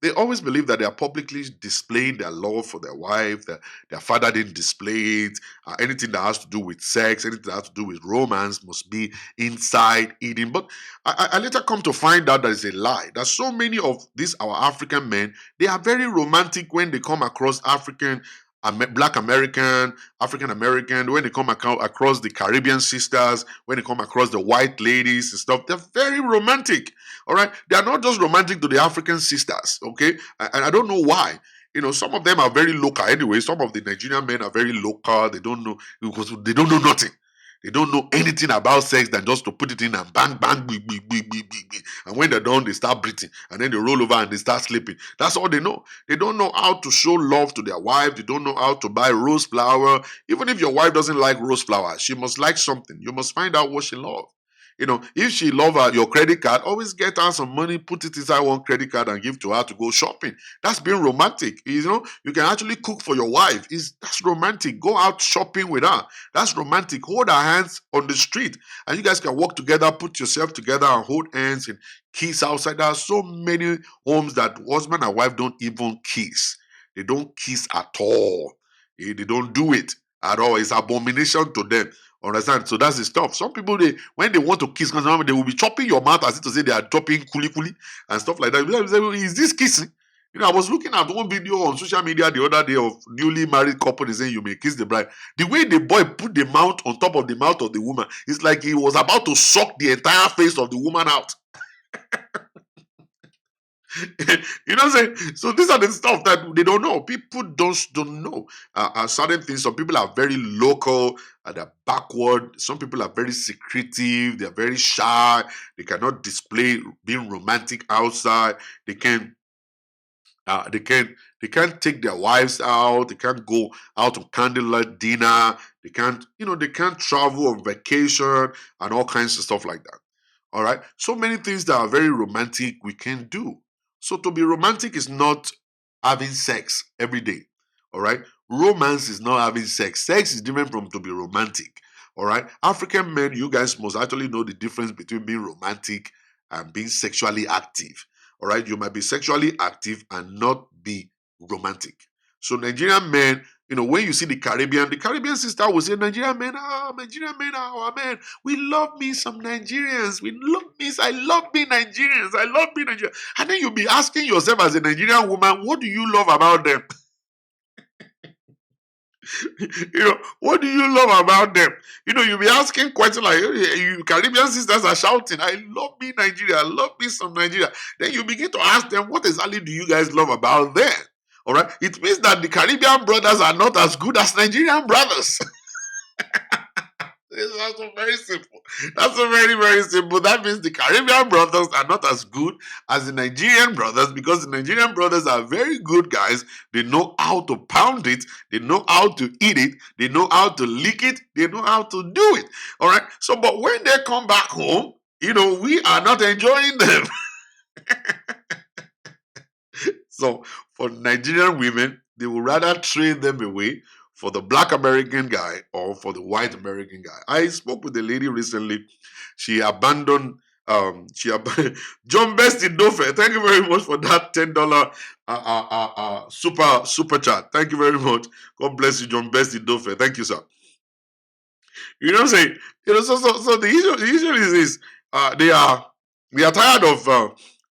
They always believe that they are publicly displaying their love for their wife, that their father didn't display it. Anything that has to do with sex, anything that has to do with romance must be inside eating. But I later come to find out that it's a lie. That so many of these our African men, they are very romantic when they come across Black American, African American, when they come across the Caribbean sisters, when they come across the white ladies and stuff, they're very romantic. All right. They are not just romantic to the African sisters. Okay. And I don't know why. Some of them are very local anyway. Some of the Nigerian men are very local. They don't know because they don't know nothing. They don't know anything about sex than just to put it in and bang, bang, big, big, big, big, big, big. And when they're done, they start breathing. And then they roll over and they start sleeping. That's all they know. They don't know how to show love to their wife. They don't know how to buy rose flower. Even if your wife doesn't like rose flower, she must like something. You must find out what she loves. If she love your credit card, always get her some money, put it inside one credit card and give to her to go shopping. That's being romantic. You can actually cook for your wife. That's romantic. Go out shopping with her. That's romantic. Hold her hands on the street and you guys can walk together, put yourself together and hold hands and kiss outside. There are so many homes that husband and wife don't even kiss. They don't kiss at all. They don't do it at all. It's abomination to them. Understand? So that's the stuff. Some people, when they want to kiss, they will be chopping your mouth as if to say they are chopping kuli kuli and stuff like that. Is this kissing? I was looking at one video on social media the other day of newly married couple saying you may kiss the bride. The way the boy put the mouth on top of the mouth of the woman, it's like he was about to suck the entire face of the woman out. You know what I'm saying? So these are the stuff that they don't know. People don't know certain things. Some people are very local, they're backward. Some people are very secretive, they're very shy. They cannot display being romantic outside. They can they can't take their wives out. They can't go out on candlelight dinner. They can't travel on vacation and all kinds of stuff like that. All right. So many things that are very romantic we can do. So to be romantic is not having sex every day. All right. Romance is not having sex. Sex is different from to be romantic. All right. African men, you guys must actually know the difference between being romantic and being sexually active. All right. You might be sexually active and not be romantic. So Nigerian men, when you see the Caribbean sister will say, Nigerian men are our men. We love me some Nigerians. I love being Nigerians. I love being Nigerians. And then you'll be asking yourself as a Nigerian woman, what do you love about them? What do you love about them? You'll be asking questions like, you Caribbean sisters are shouting, I love being Nigeria. I love me some Nigeria. Then you begin to ask them, what exactly do you guys love about them? All right. It means that the Caribbean brothers are not as good as Nigerian brothers. That's very simple. That's very, very simple. That means the Caribbean brothers are not as good as the Nigerian brothers because the Nigerian brothers are very good guys. They know how to pound it. They know how to eat it. They know how to lick it. They know how to do it. All right. So, but when they come back home, we are not enjoying them. So, for Nigerian women, they would rather trade them away for the Black American guy or for the white American guy. I spoke with a lady recently. She abandoned John Best in Dofe. Thank you very much for that $10 super chat. Thank you very much. God bless you, John Best in Dofe. Thank you, sir. You know what I'm saying? So the issue is this. We are tired of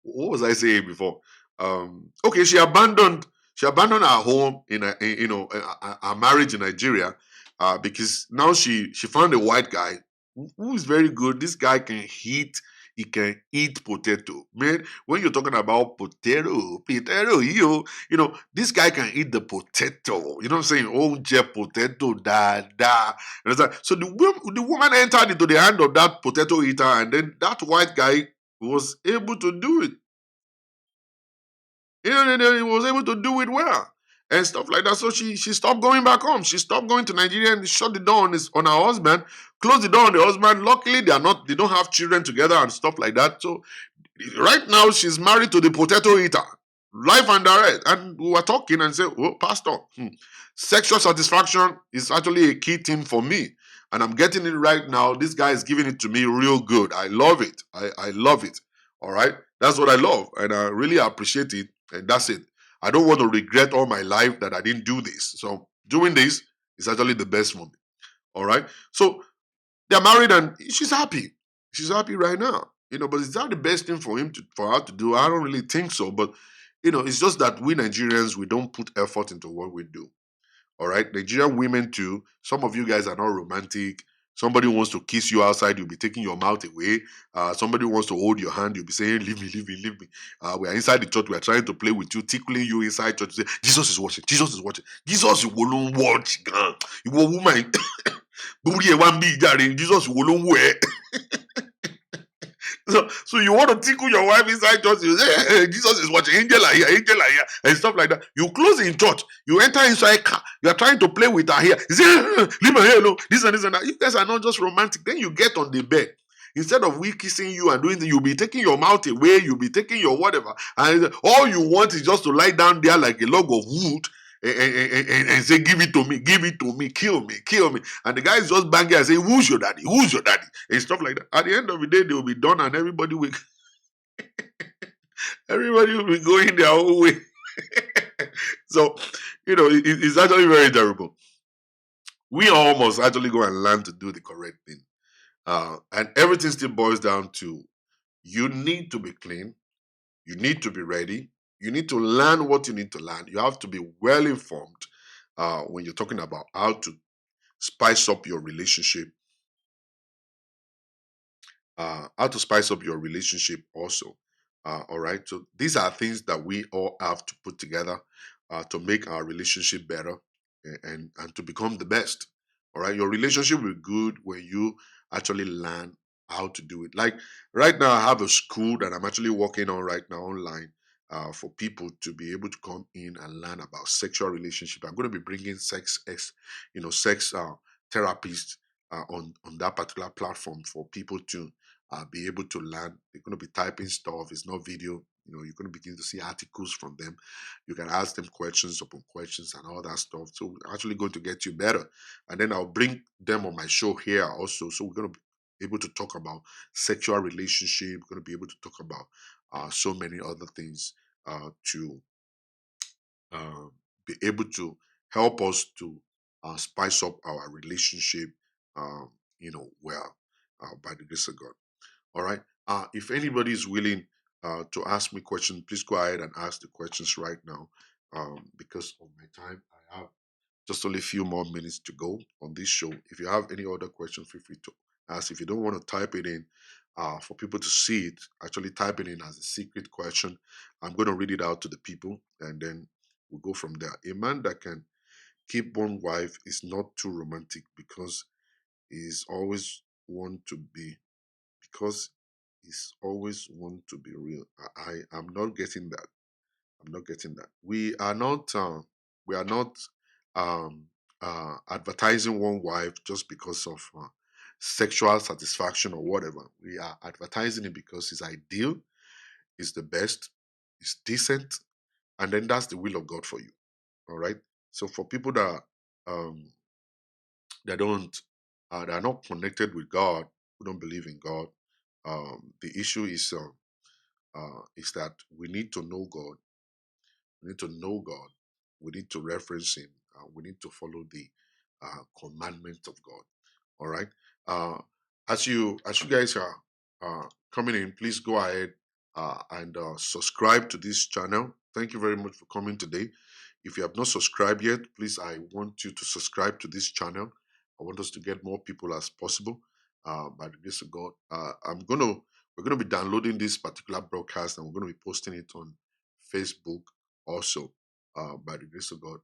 what was I saying before? Okay, she abandoned her home her marriage in Nigeria because now she found a white guy who is very good. This guy can hit. he can eat potato. Man, when you're talking about potato, this guy can eat the potato. You know what I'm saying? Oh, potato, da. Understand? So the woman entered into the hand of that potato eater, and then that white guy was able to do it. He was able to do it well and stuff like that. So she stopped going back home. She stopped going to Nigeria and shut the door on her husband, closed the door on the husband. Luckily, they don't have children together and stuff like that. So right now she's married to the potato eater, life and direct. And we were talking and said, "Oh, Pastor, sexual satisfaction is actually a key thing for me, and I'm getting it right now. This guy is giving it to me real good. I love it. I love it. All right, that's what I love, and I really appreciate it. And that's it. I don't want to regret all my life that I didn't do this. So doing this is actually the best for me. All right. So they're married and she's happy. She's happy right now. But is that the best thing for her to do? I don't really think so. But it's just that we Nigerians, we don't put effort into what we do. All right. Nigerian women too. Some of you guys are not romantic. Somebody wants to kiss you outside, you'll be taking your mouth away. Somebody wants to hold your hand, you'll be saying, "Leave me, leave me, leave me." We are inside the church, we are trying to play with you, tickling you inside church. Say, "Jesus is watching, Jesus is watching." Jesus will watch. You will woman. Jesus will watch. So you want to tickle your wife inside church, you say, "Hey, Jesus is watching, angel are here, and stuff like that." You close in church, you enter inside car, you are trying to play with her here. You say, "Leave her here alone," this and that. You guys are not just romantic. Then you get on the bed. Instead of we kissing you and doing you'll be taking your mouth away, you'll be taking your whatever. And all you want is just to lie down there like a log of wood and say, give it to me, kill me, kill me. And the guy is just banging and saying, "Who's your daddy? Who's your daddy?" And stuff like that. At the end of the day, they will be done and everybody will be going their own way. So, it's actually very terrible. We almost actually go and learn to do the correct thing. And everything still boils down to you need to be clean, you need to be ready, you need to learn what you need to learn. You have to be well informed when you're talking about how to spice up your relationship, also. All right. So these are things that we all have to put together to make our relationship better and to become the best. All right. Your relationship will be good when you actually learn how to do it. Like right now, I have a school that I'm actually working on right now online for people to be able to come in and learn about sexual relationship. I'm going to be bringing sex therapists on that particular platform for people to be able to learn. They're going to be typing stuff. It's not video. You're going to begin to see articles from them. You can ask them questions upon questions and all that stuff. So we're actually going to get you better. And then I'll bring them on my show here also. So we're going to be able to talk about sexual relationship. We're going to be able to talk about so many other things to uh, be able to help us to spice up our relationship, well, by the grace of God. All right. If anybody is willing to ask me questions, please go ahead and ask the questions right now. Because of my time, I have just only a few more minutes to go on this show. If you have any other question, feel free to ask. If you don't want to type it in for people to see it, actually type it in as a secret question. I'm going to read it out to the people and then we'll go from there. A man that can keep one wife is not too romantic because he's always want to be because he's always want to be real. I am not getting that. I'm not getting that. We are not um advertising one wife just because of sexual satisfaction or whatever. We are advertising it because it's ideal, it's the best, it's decent, and then that's the will of God for you. All right. So for people um that don't that are not connected with God, who don't believe in God, the issue is that we need to know God. We need to know God. We need to reference Him. We need to follow the commandment of God. All right. Uh, as you guys are coming in, please go ahead and subscribe to this channel. Thank you very much for coming today. If you have not subscribed yet, please, I want you to subscribe to this channel. I want us to get more people as possible by the grace of God. we're going to be downloading this particular broadcast and we're going to be posting it on Facebook also. By the grace of God,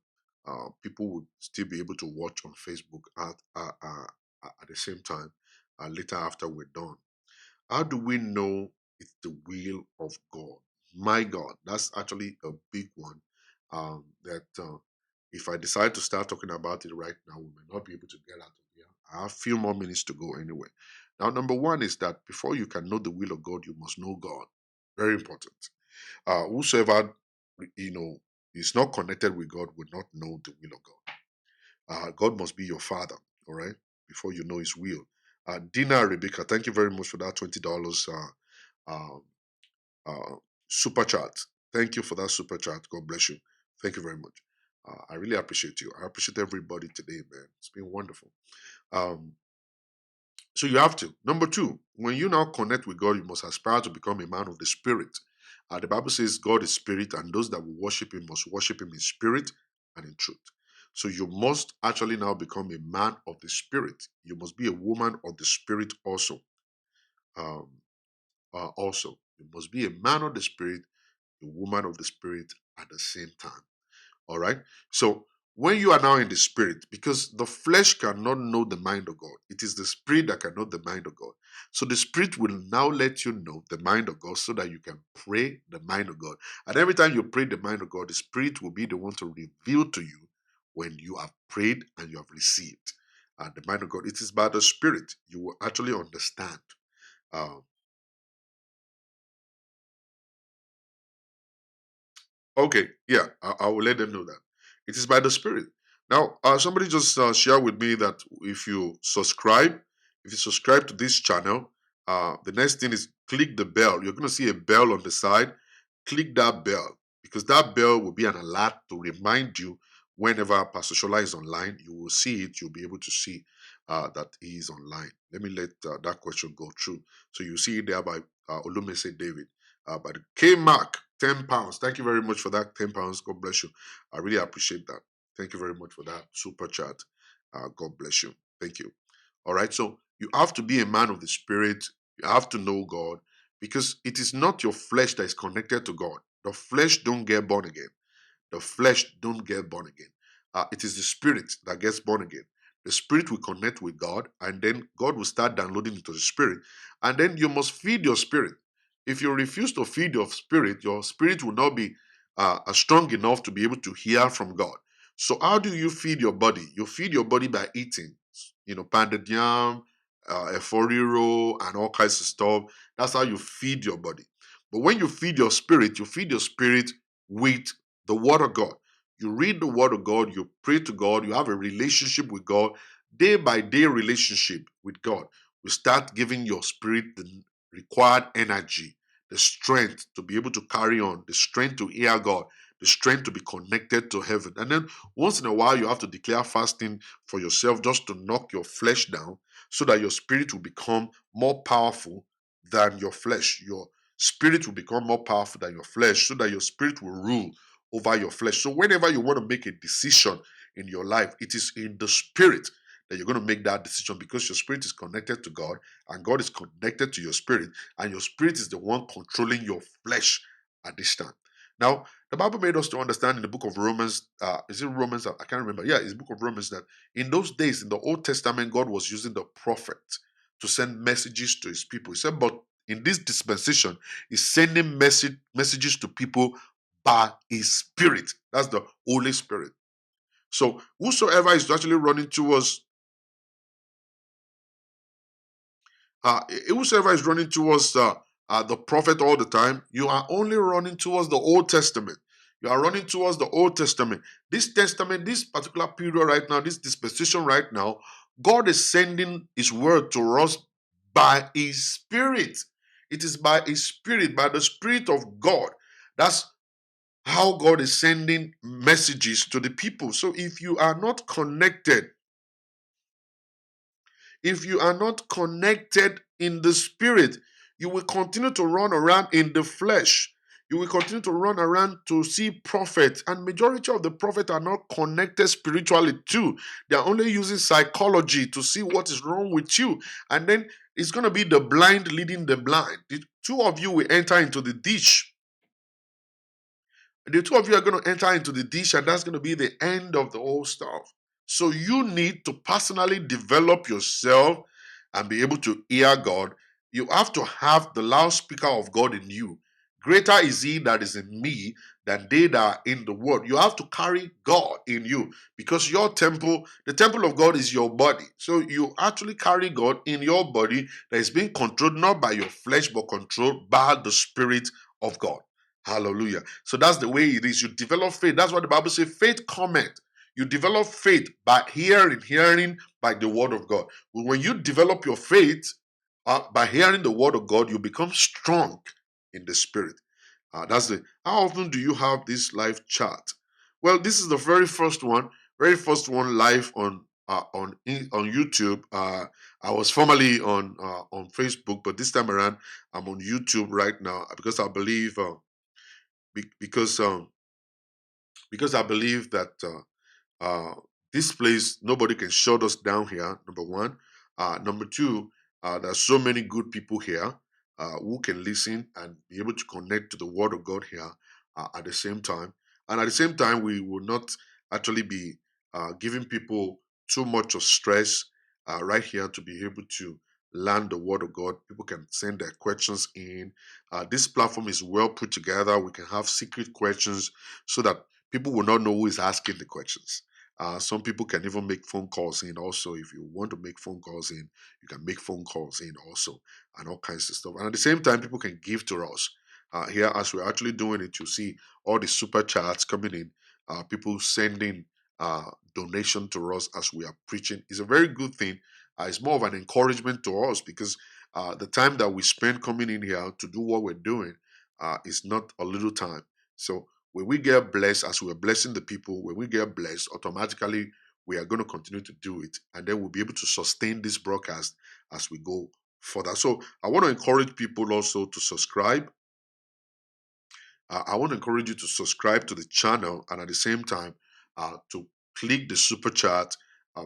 people would still be able to watch on Facebook at the same time later after we're done. How do we know it's the will of God? My God, that's actually a big one. That if I decide to start talking about it right now, we may not be able to get out of here. I have a few more minutes to go anyway. Now, number one is that before you can know the will of God, you must know God. Very important. Whosoever is not connected with God will not know the will of God. God must be your father, all right, before you know his will. Dina Rebecca, thank you very much for that $20 uh, uh, super chat. Thank you for that super chat. God bless you. Thank you very much. I really appreciate you. I appreciate everybody today, man. It's been wonderful. Um, so you have to. Number two, when you now connect with God, you must aspire to become a man of the spirit. The Bible says God is spirit, and those that will worship him must worship him in spirit and in truth. So you must actually now become a man of the spirit. You must be a woman of the spirit also. Um, also, you must be a man of the spirit, a woman of the spirit at the same time. All right. So when you are now in the spirit, because the flesh cannot know the mind of God, it is the spirit that can know the mind of God. So the spirit will now let you know the mind of God so that you can pray the mind of God. And every time you pray the mind of God, the spirit will be the one to reveal to you when you have prayed and you have received the mind of God. It is by the spirit you will actually understand. Uh, Okay, yeah, I will let them know that. It is by the Spirit. Now, somebody just share with me that if you subscribe to this channel, the next thing is click the bell. You're going to see a bell on the side. Click that bell because that bell will be an alert to remind you whenever Pastor Shola is online. You will see it. You'll be able to see that he is online. Let me let that question go through. So you see it there by Olumese David. But K Mark, £10. Thank you very much for that. £10. God bless you. I really appreciate that. Thank you very much for that super chat. God bless you. Thank you. All right. So you have to be a man of the spirit. You have to know God because it is not your flesh that is connected to God. The flesh don't get born again. The flesh don't get born again. It is the spirit that gets born again. The spirit will connect with God, and then God will start downloading into the spirit. And then you must feed your spirit. If you refuse to feed your spirit will not be strong enough to be able to hear from God. So how do you feed your body? You feed your body by eating, pounded yam, eforiro, and all kinds of stuff. That's how you feed your body. But when you feed your spirit with the word of God. You read the word of God, you pray to God, you have a relationship with God, day by day relationship with God. You start giving your spirit the required energy, the strength to be able to carry on, the strength to hear God, the strength to be connected to heaven. And then once in a while, you have to declare fasting for yourself just to knock your flesh down so that your spirit will become more powerful than your flesh. Your spirit will become more powerful than your flesh so that your spirit will rule over your flesh. So whenever you want to make a decision in your life, it is in the spirit that you're going to make that decision because your spirit is connected to God and God is connected to your spirit, and your spirit is the one controlling your flesh at this time. Now, the Bible made us to understand in the book of Romans, is it Romans? I can't remember. Yeah, it's the book of Romans that in those days, in the Old Testament, God was using the prophet to send messages to his people. He said, but in this dispensation, he's sending messages to people by his spirit. That's the Holy Spirit. So whosoever is actually running towards whosoever is running towards the prophet all the time, you are only running towards the Old Testament. You are running towards the Old Testament. This testament, this particular period right now, this dispensation right now, God is sending his word to us by his spirit. It is by his spirit, by the spirit of God. That's how God is sending messages to the people. So if you are not connected in the spirit, you will continue to run around in the flesh. You will continue to run around to see prophets, and majority of the prophets are not connected spiritually too. They are only using psychology to see what is wrong with you, and then It's going to be the blind leading the blind. The two of you will enter into the ditch. The two of you are going to enter into the ditch, and that's going to be the end of the whole stuff. So you need to personally develop yourself and be able to hear God. You have to have the loudspeaker of God in you. Greater is he that is in me than they that are in the world. You have to carry God in you because your temple, the temple of God is your body. So you actually carry God in your body that is being controlled not by your flesh but controlled by the Spirit of God. Hallelujah. So that's the way it is. You develop faith. That's what the Bible says. Faith cometh. You develop faith by hearing by the word of God. When you develop your faith by hearing the word of God, you become strong in the spirit. That's the. How often do you have this live chat? Well, this is the very first one live on YouTube. I was formerly on Facebook, but this time around I'm on YouTube right now because I believe be- because um, because I believe that this place nobody can shut us down here. Number one, number two, there's so many good people here who can listen and be able to connect to the Word of God here at the same time. And at the same time, we will not actually be giving people too much of stress right here to be able to learn the Word of God. People can send their questions in. This platform is well put together. We can have secret questions so that people will not know who is asking the questions. Some people can even make phone calls in also. If you want to make phone calls in, you can make phone calls in also and all kinds of stuff. And at the same time, people can give to us. Here, as we're actually doing it, you see all the super chats coming in, people sending donation to us as we are preaching. It's a very good thing. It's more of an encouragement to us because the time that we spend coming in here to do what we're doing is not a little time. So when we get blessed, as we're blessing the people, when we get blessed, automatically we are going to continue to do it. And then we'll be able to sustain this broadcast as we go further. So I want to encourage people also to subscribe. I want to encourage you to subscribe to the channel and at the same time to click the super chat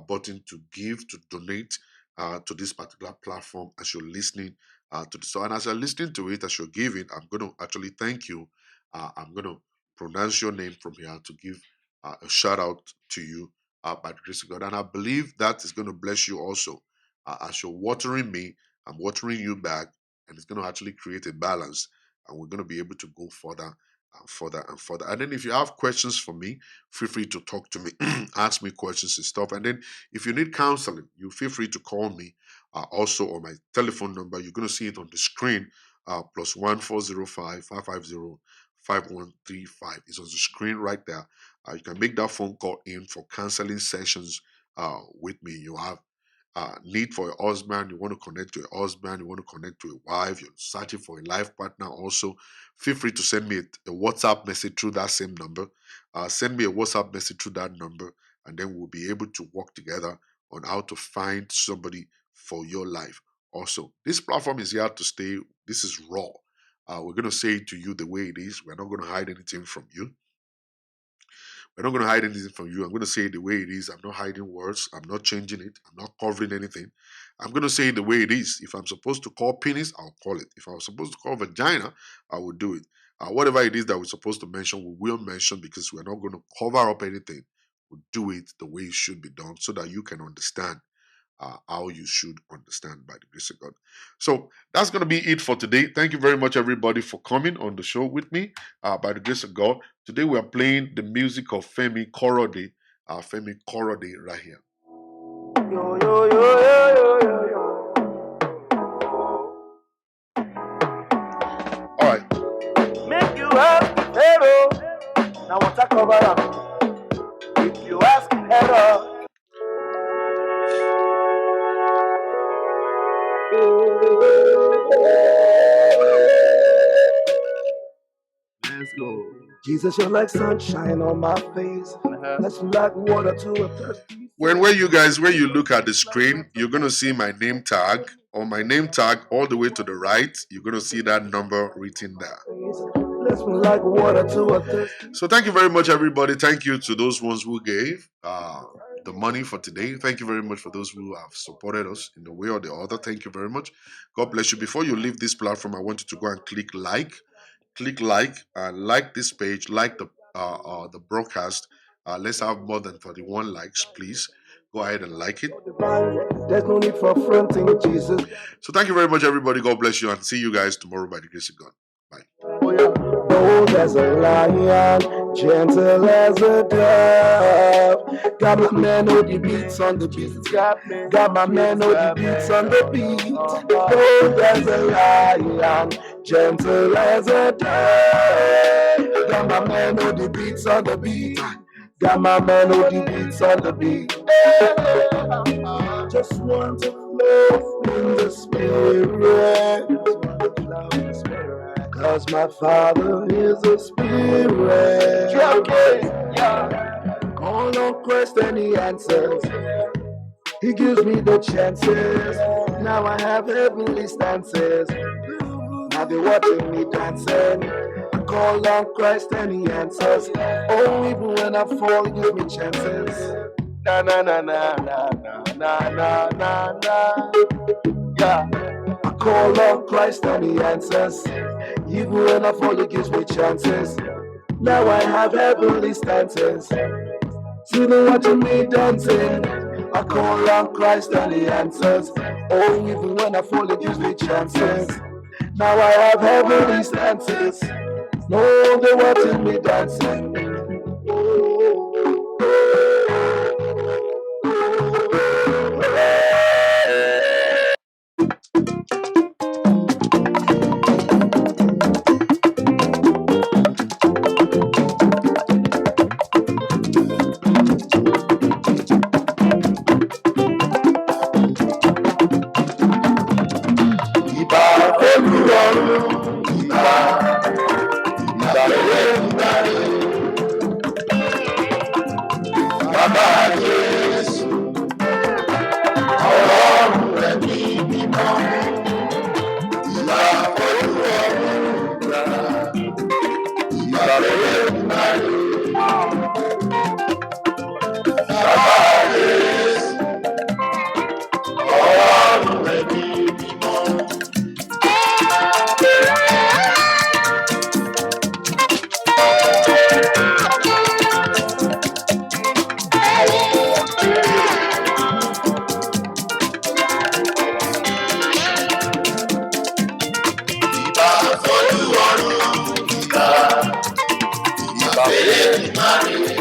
button to give, to donate to this particular platform as you're listening to this. So, and as you're listening to it, as you're giving, I'm going to actually thank you. I'm going to pronounce your name from here to give a shout out to you by the grace of God. And I believe that is going to bless you also. As you're watering me, I'm watering you back, and it's going to actually create a balance and we're going to be able to go further and further and further. And then if you have questions for me, feel free to talk to me, ask me questions and stuff. And then if you need counseling, you feel free to call me also on my telephone number. You're going to see it on the screen, +1 405 550 5135 is on the screen right there. You can make that phone call in for counseling sessions with me. You have need for a husband, you want to connect to a husband, you want to connect to a wife, you're searching for a life partner also, feel free to send me a WhatsApp message through that same number. Send me a WhatsApp message through that number, and then we'll be able to work together on how to find somebody for your life. Also, this platform is here to stay. This is raw. We're going to say it to you the way it is. We're not going to hide anything from you. We're not going to hide anything from you. I'm going to say it the way it is. I'm not hiding words. I'm not changing it. I'm not covering anything. I'm going to say it the way it is. If I'm supposed to call penis, I'll call it. If I was supposed to call vagina, I will do it. Whatever it is that we're supposed to mention, we will mention because we're not going to cover up anything. We'll do it the way it should be done so that you can understand how you should understand by the grace of God. So that's going to be it for today. Thank you very much, everybody, for coming on the show with me by the grace of God. Today we are playing the music of Femi Korode, right here. Yo, yo, yo, yo, yo, yo, All right. Make you ask Pharaoh. Now what I cover up. If you ask error. Let's go. Jesus, you're like sunshine on my face. Blessing like water to a thirsty. When you look at the screen, you're going to see my name tag. On my name tag, all the way to the right, you're going to see that number written there. Like water to a thirsty. So thank you very much, everybody. Thank you to those ones who gave. the money for today. Thank you very much for those who have supported us in the way or the other. Thank you very much. God bless you. Before you leave this platform, I want you to go and click like and like this page, like the broadcast. Let's have more than 31 likes, please. Go ahead and like it. There's no need for fronting Jesus. So thank you very much, everybody. God bless you, and see you guys tomorrow by the grace of God. Bye. Bold as a lion, gentle as a dove. Got my man on the beats on the beat. Got my man on the beats on the beat. Bold as a lion, gentle as a dove. Got my man on the beats on the beat. Got my man on the beats on the beat. Just want to flow in the spirit. Cause my Father is a spirit. Call on Christ and He answers. He gives me the chances. Now I have heavenly stances. Now they're watching me dancing. I call on Christ and He answers. Oh, even when I fall, He gives me chances. Na na na na na na na na na. Yeah. I call on Christ and He answers. Even when I fall, He gives me chances. Now I have heavenly stances. See them watching me dancing. I call on Christ and He answers. Oh, even when I fall, He gives me chances. Now I have heavenly stances. No, they're watching me dancing. Marry.